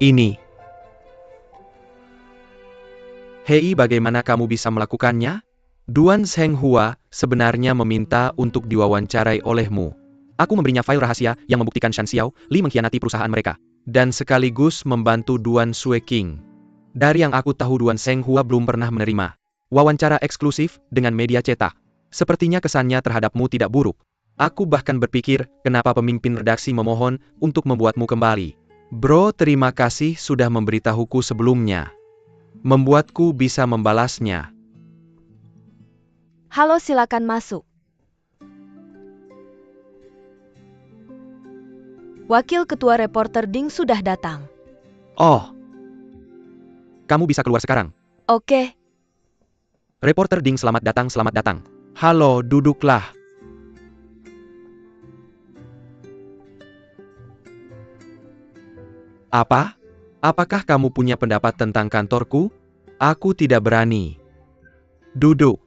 Ini. Hei, bagaimana kamu bisa melakukannya? Duan Zhenghua sebenarnya meminta untuk diwawancarai olehmu. Aku memberinya file rahasia yang membuktikan Shan Xiao Li mengkhianati perusahaan mereka. Dan sekaligus membantu Duan Sueking. Dari yang aku tahu, Duan Zhenghua belum pernah menerima wawancara eksklusif dengan media cetak. Sepertinya kesannya terhadapmu tidak buruk. Aku bahkan berpikir, kenapa pemimpin redaksi memohon untuk membuatmu kembali. Bro, terima kasih sudah memberitahuku sebelumnya. Membuatku bisa membalasnya. Halo, silakan masuk. Wakil Ketua Reporter Ding sudah datang. Oh. Kamu bisa keluar sekarang. Oke. Reporter Ding, selamat datang, selamat datang. Halo, duduklah. Apa? Apakah kamu punya pendapat tentang kantorku? Aku tidak berani. Duduk.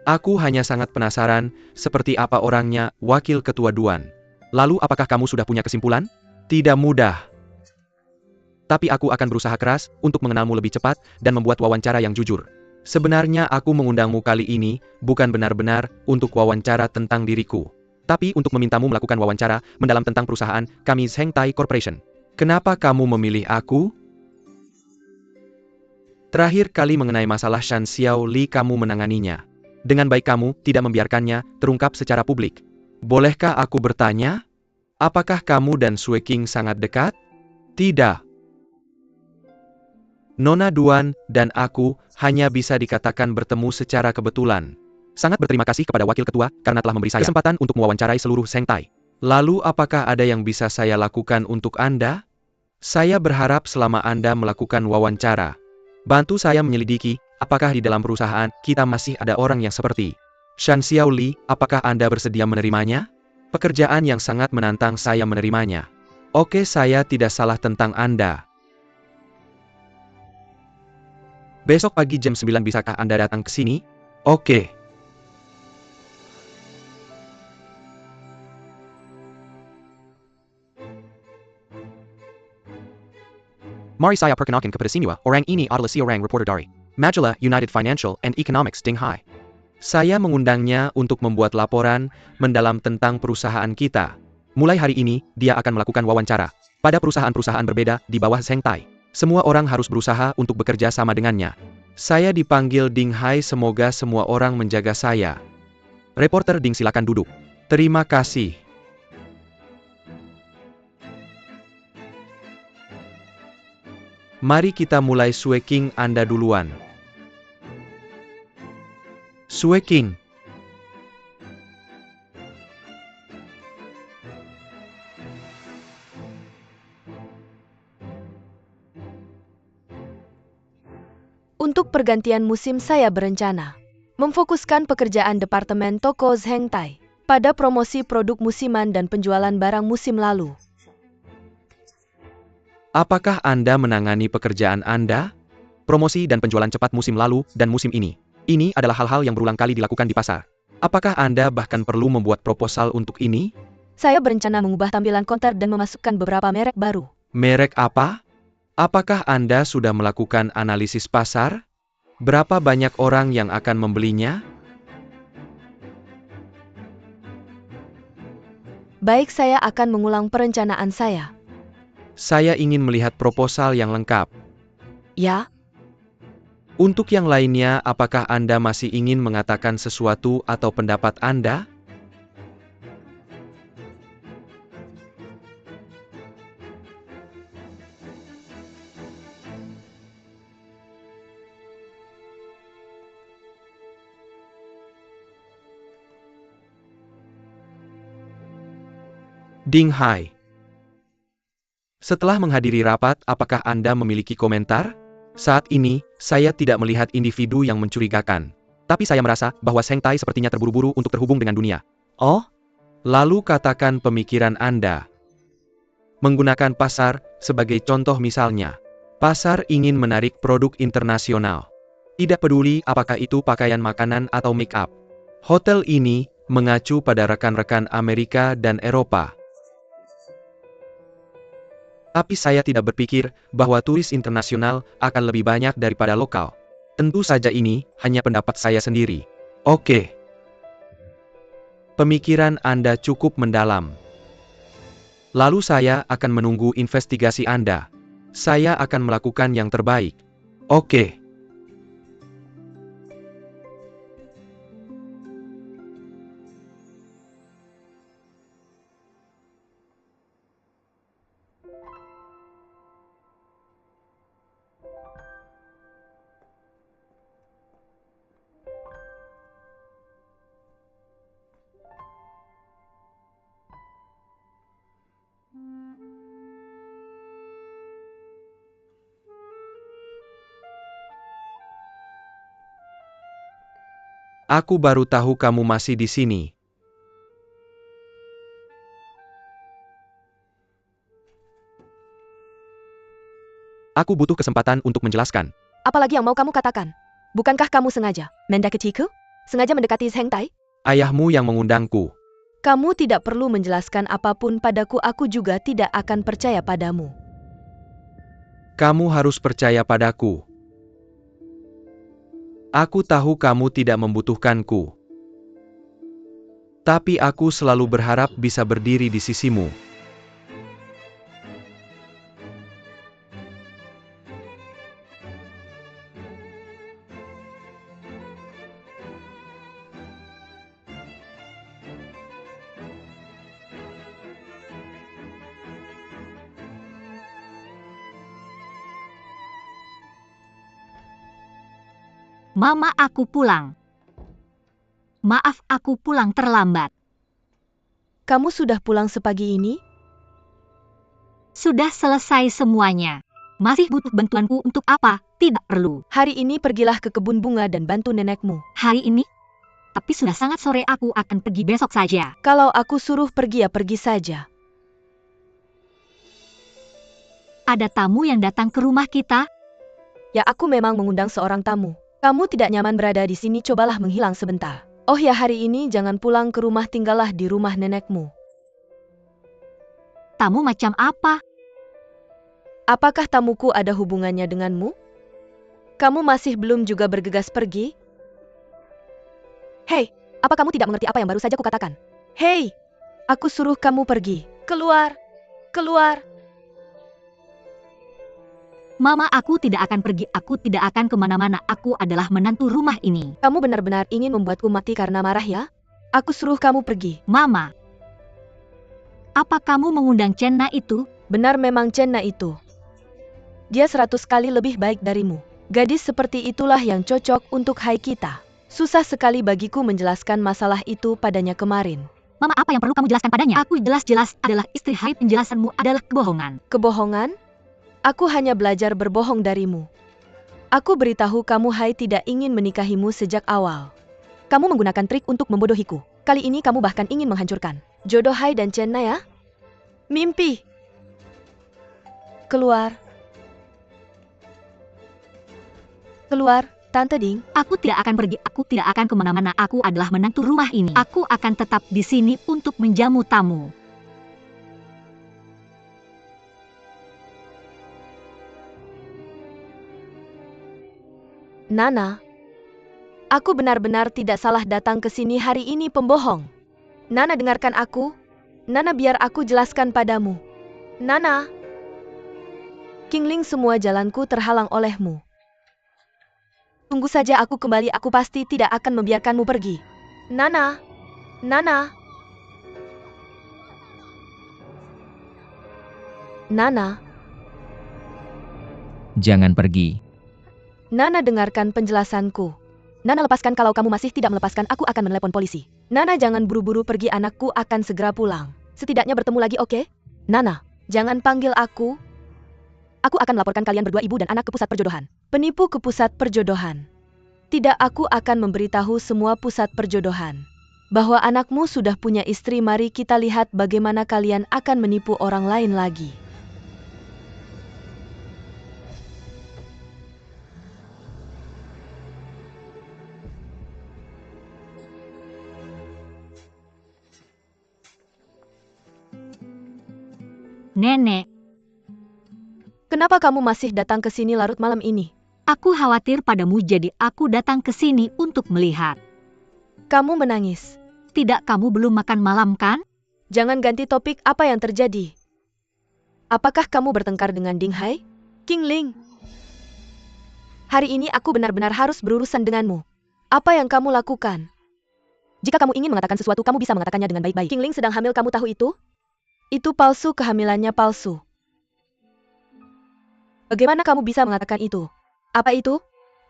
Aku hanya sangat penasaran, seperti apa orangnya, Wakil Ketua Duan. Lalu apakah kamu sudah punya kesimpulan? Tidak mudah. Tapi aku akan berusaha keras untuk mengenalmu lebih cepat dan membuat wawancara yang jujur. Sebenarnya aku mengundangmu kali ini bukan benar-benar untuk wawancara tentang diriku, tapi untuk memintamu melakukan wawancara mendalam tentang perusahaan kami Zhengtai Corporation. Kenapa kamu memilih aku? Terakhir kali mengenai masalah Shan Xiao Li kamu menanganinya. Dengan baik, kamu tidak membiarkannya terungkap secara publik. Bolehkah aku bertanya? Apakah kamu dan Sueking sangat dekat? Tidak. Nona Duan dan aku hanya bisa dikatakan bertemu secara kebetulan. Sangat berterima kasih kepada Wakil Ketua karena telah memberi saya kesempatan untuk mewawancarai seluruh Zhengtai. Lalu apakah ada yang bisa saya lakukan untuk Anda? Saya berharap selama Anda melakukan wawancara, bantu saya menyelidiki apakah di dalam perusahaan kita masih ada orang yang seperti Shan Xiao Li. Apakah Anda bersedia menerimanya? Pekerjaan yang sangat menantang, saya menerimanya. Oke, saya tidak salah tentang Anda. Besok pagi jam 9 bisakah Anda datang ke sini? Oke. Mari saya perkenalkan kepada semua, orang ini adalah seorang reporter dari majalah United Financial and Economics Ding Hai. Saya mengundangnya untuk membuat laporan mendalam tentang perusahaan kita. Mulai hari ini, dia akan melakukan wawancara pada perusahaan-perusahaan berbeda di bawah Zhengtai. Semua orang harus berusaha untuk bekerja sama dengannya. Saya dipanggil Ding Hai, semoga semua orang menjaga saya. Reporter Ding, silakan duduk. Terima kasih. Mari kita mulai. Sueking, Anda duluan. Sueking. Untuk pergantian musim, saya berencana memfokuskan pekerjaan Departemen Toko Zhengtai pada promosi produk musiman dan penjualan barang musim lalu. Apakah Anda menangani pekerjaan Anda? Promosi dan penjualan cepat musim lalu dan musim ini. Ini adalah hal-hal yang berulang kali dilakukan di pasar. Apakah Anda bahkan perlu membuat proposal untuk ini? Saya berencana mengubah tampilan konter dan memasukkan beberapa merek baru. Merek apa? Apakah Anda sudah melakukan analisis pasar? Berapa banyak orang yang akan membelinya? Baik, saya akan mengulang perencanaan saya. Saya ingin melihat proposal yang lengkap. Ya, Untuk yang lainnya, apakah Anda masih ingin mengatakan sesuatu atau pendapat Anda? Ding Hai. Setelah menghadiri rapat, apakah Anda memiliki komentar? Saat ini, saya tidak melihat individu yang mencurigakan. Tapi saya merasa bahwa Zhengtai sepertinya terburu-buru untuk terhubung dengan dunia. Oh? Lalu katakan pemikiran Anda. Menggunakan pasar sebagai contoh misalnya. Pasar ingin menarik produk internasional. Tidak peduli apakah itu pakaian makanan atau make-up. Hotel ini mengacu pada rekan-rekan Amerika dan Eropa. Tapi saya tidak berpikir bahwa turis internasional akan lebih banyak daripada lokal. Tentu saja ini hanya pendapat saya sendiri. Oke. Pemikiran Anda cukup mendalam. Lalu saya akan menunggu investigasi Anda. Saya akan melakukan yang terbaik. Oke. Aku baru tahu kamu masih di sini. Aku butuh kesempatan untuk menjelaskan. Apalagi yang mau kamu katakan? Bukankah kamu sengaja mendekatiku? Sengaja mendekati Zheng Tai? Ayahmu yang mengundangku. Kamu tidak perlu menjelaskan apapun padaku, aku juga tidak akan percaya padamu. Kamu harus percaya padaku. Aku tahu kamu tidak membutuhkanku. Tapi aku selalu berharap bisa berdiri di sisimu. Mama, aku pulang. Maaf, aku pulang terlambat. Kamu sudah pulang sepagi ini? Sudah selesai semuanya. Masih butuh bantuanku untuk apa? Tidak perlu. Hari ini pergilah ke kebun bunga dan bantu nenekmu. Hari ini? Tapi sudah sangat sore, aku akan pergi besok saja. Kalau aku suruh pergi ya pergi saja. Ada tamu yang datang ke rumah kita? Ya, aku memang mengundang seorang tamu. Kamu tidak nyaman berada di sini, cobalah menghilang sebentar. Oh ya, hari ini jangan pulang ke rumah, tinggallah di rumah nenekmu. Tamu macam apa? Apakah tamuku ada hubungannya denganmu? Kamu masih belum juga bergegas pergi? Hei, apa kamu tidak mengerti apa yang baru saja kukatakan? Hei, aku suruh kamu pergi. Keluar! Keluar! Mama, aku tidak akan pergi, aku tidak akan kemana-mana, aku adalah menantu rumah ini. Kamu benar-benar ingin membuatku mati karena marah ya? Aku suruh kamu pergi. Mama, apa kamu mengundang Chenna itu? Benar, memang Chenna itu. Dia 100 kali lebih baik darimu. Gadis seperti itulah yang cocok untuk Hai kita. Susah sekali bagiku menjelaskan masalah itu padanya kemarin. Mama, apa yang perlu kamu jelaskan padanya? Aku jelas-jelas adalah istri Hai, penjelasanmu adalah kebohongan. Kebohongan? Aku hanya belajar berbohong darimu. Aku beritahu kamu Hai tidak ingin menikahimu sejak awal. Kamu menggunakan trik untuk membodohiku. Kali ini kamu bahkan ingin menghancurkan jodoh Hai dan Chenna ya? Mimpi. Keluar. Keluar, Tante Ding. Aku tidak akan pergi, aku tidak akan kemana-mana, aku adalah menantu rumah ini. Aku akan tetap di sini untuk menjamu tamu. Nana, aku benar-benar tidak salah datang ke sini hari ini, pembohong. Nana, dengarkan aku. Nana, biar aku jelaskan padamu. Nana. Qingling, semua jalanku terhalang olehmu. Tunggu saja aku kembali, aku pasti tidak akan membiarkanmu pergi. Nana. Nana. Nana. Jangan pergi. Nana, dengarkan penjelasanku. Nana, lepaskan, kalau kamu masih tidak melepaskan, aku akan menelepon polisi. Nana, jangan buru-buru pergi, anakku akan segera pulang. Setidaknya bertemu lagi, oke? Nana, jangan panggil aku. Aku akan melaporkan kalian berdua, ibu dan anak, ke pusat perjodohan. Penipu ke pusat perjodohan. Tidak, aku akan memberitahu semua pusat perjodohan bahwa anakmu sudah punya istri. Mari kita lihat bagaimana kalian akan menipu orang lain lagi. Nenek, Kenapa kamu masih datang ke sini larut malam ini? aku khawatir padamu jadi aku datang ke sini untuk melihat. Kamu menangis. Tidak, kamu belum makan malam kan? Jangan ganti topik. Apa yang terjadi? Apakah kamu bertengkar dengan Ding Hai? Qingling. Hari ini aku benar-benar harus berurusan denganmu. Apa yang kamu lakukan? Jika kamu ingin mengatakan sesuatu, kamu bisa mengatakannya dengan baik-baik. Qingling sedang hamil, kamu tahu itu? Itu palsu, kehamilannya palsu. Bagaimana kamu bisa mengatakan itu? Apa itu?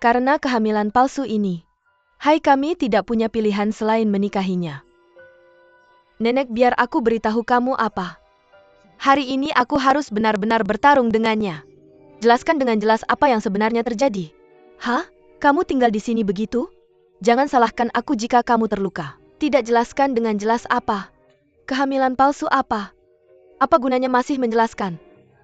Karena kehamilan palsu ini. Hai, kami tidak punya pilihan selain menikahinya. Nenek, biar aku beritahu kamu apa. Hari ini aku harus benar-benar bertarung dengannya. Jelaskan dengan jelas apa yang sebenarnya terjadi. Hah? Kamu tinggal di sini begitu? Jangan salahkan aku jika kamu terluka. Tidak, jelaskan dengan jelas apa. Kehamilan palsu apa? Apa gunanya masih menjelaskan?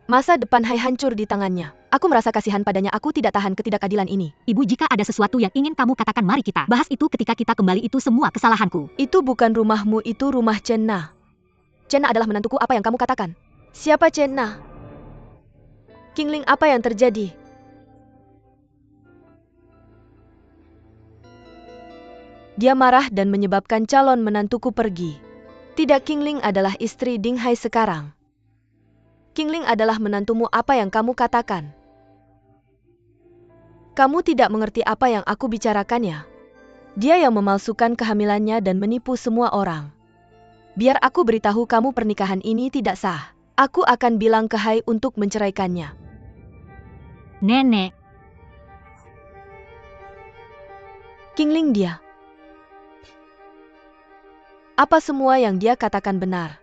Masa depan Hai hancur di tangannya. Aku merasa kasihan padanya. Aku tidak tahan ketidakadilan ini. Ibu, jika ada sesuatu yang ingin kamu katakan, mari kita bahas itu ketika kita kembali. Itu semua kesalahanku. Itu bukan rumahmu, itu rumah Chen-na. Chen-na adalah menantuku. Apa yang kamu katakan? Siapa Chen-na? Qingling, apa yang terjadi? Dia marah dan menyebabkan calon menantuku pergi. Tidak, Qingling adalah istri Ding Hai sekarang. Qingling adalah menantumu. Apa yang kamu katakan? Kamu tidak mengerti apa yang aku bicarakan ya? Dia yang memalsukan kehamilannya dan menipu semua orang. Biar aku beritahu kamu, pernikahan ini tidak sah. Aku akan bilang ke Hai untuk menceraikannya. Nenek, Qingling, dia. Apa semua yang dia katakan benar?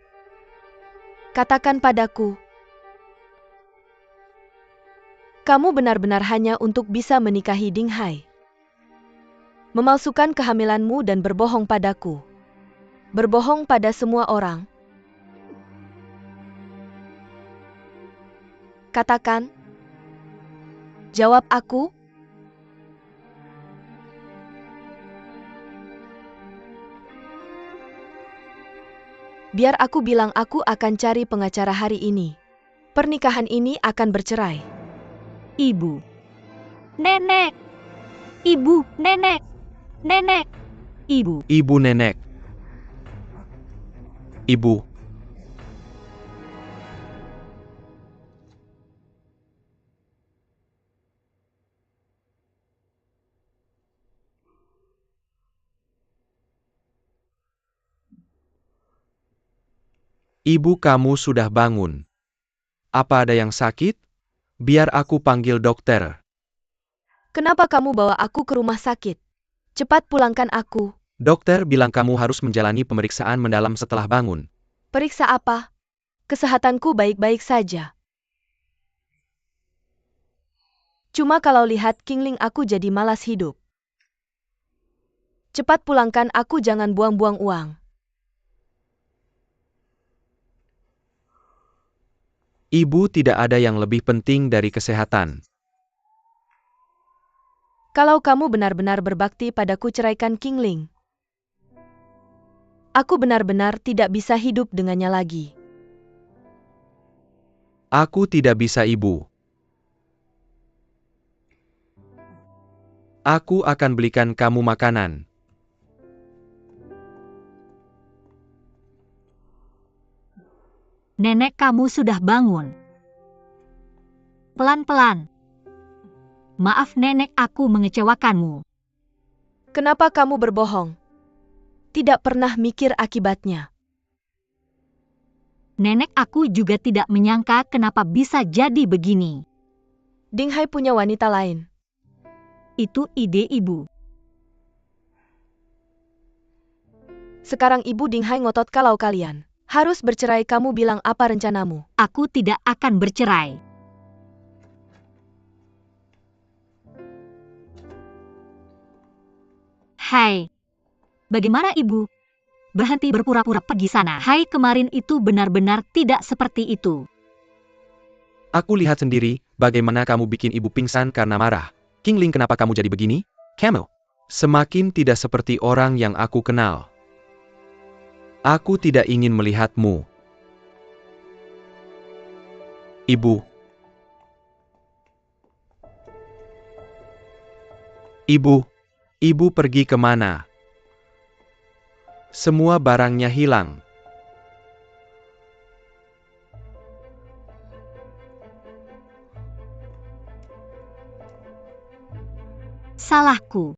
Katakan padaku. Kamu benar-benar hanya untuk bisa menikahi Ding Hai. Memalsukan kehamilanmu dan berbohong padaku. Berbohong pada semua orang. Katakan. Jawab aku. Biar aku bilang, aku akan cari pengacara hari ini. Pernikahan ini akan bercerai. ibu. Nenek. Ibu, nenek. Nenek. Ibu. Ibu, nenek. Ibu. Ibu, kamu sudah bangun. Apa ada yang sakit? Biar aku panggil dokter. Kenapa kamu bawa aku ke rumah sakit? Cepat pulangkan aku. Dokter bilang kamu harus menjalani pemeriksaan mendalam setelah bangun. Periksa apa? Kesehatanku baik-baik saja. Cuma kalau lihat Qingling, aku jadi malas hidup. Cepat pulangkan aku, jangan buang-buang uang. Ibu, tidak ada yang lebih penting dari kesehatan. Kalau kamu benar-benar berbakti padaku, ceraikan Qingling. Aku benar-benar tidak bisa hidup dengannya lagi. Aku tidak bisa, Ibu. Aku akan belikan kamu makanan. Nenek, kamu sudah bangun. Pelan-pelan. Maaf nenek, aku mengecewakanmu. Kenapa kamu berbohong? Tidak pernah mikir akibatnya. Nenek, aku juga tidak menyangka kenapa bisa jadi begini. Ding Hai punya wanita lain. Itu ide ibu. Sekarang ibu Ding Hai ngotot kalau kalian harus bercerai. Kamu bilang apa rencanamu? Aku tidak akan bercerai. Hai. Bagaimana ibu? Berhenti berpura-pura pergi sana. Hai, kemarin itu benar-benar tidak seperti itu. Aku lihat sendiri, bagaimana kamu bikin ibu pingsan karena marah. King Ling, kenapa kamu jadi begini? Camel. Semakin tidak seperti orang yang aku kenal. Aku tidak ingin melihatmu. Ibu. Ibu pergi kemana? Semua barangnya hilang. Salahku.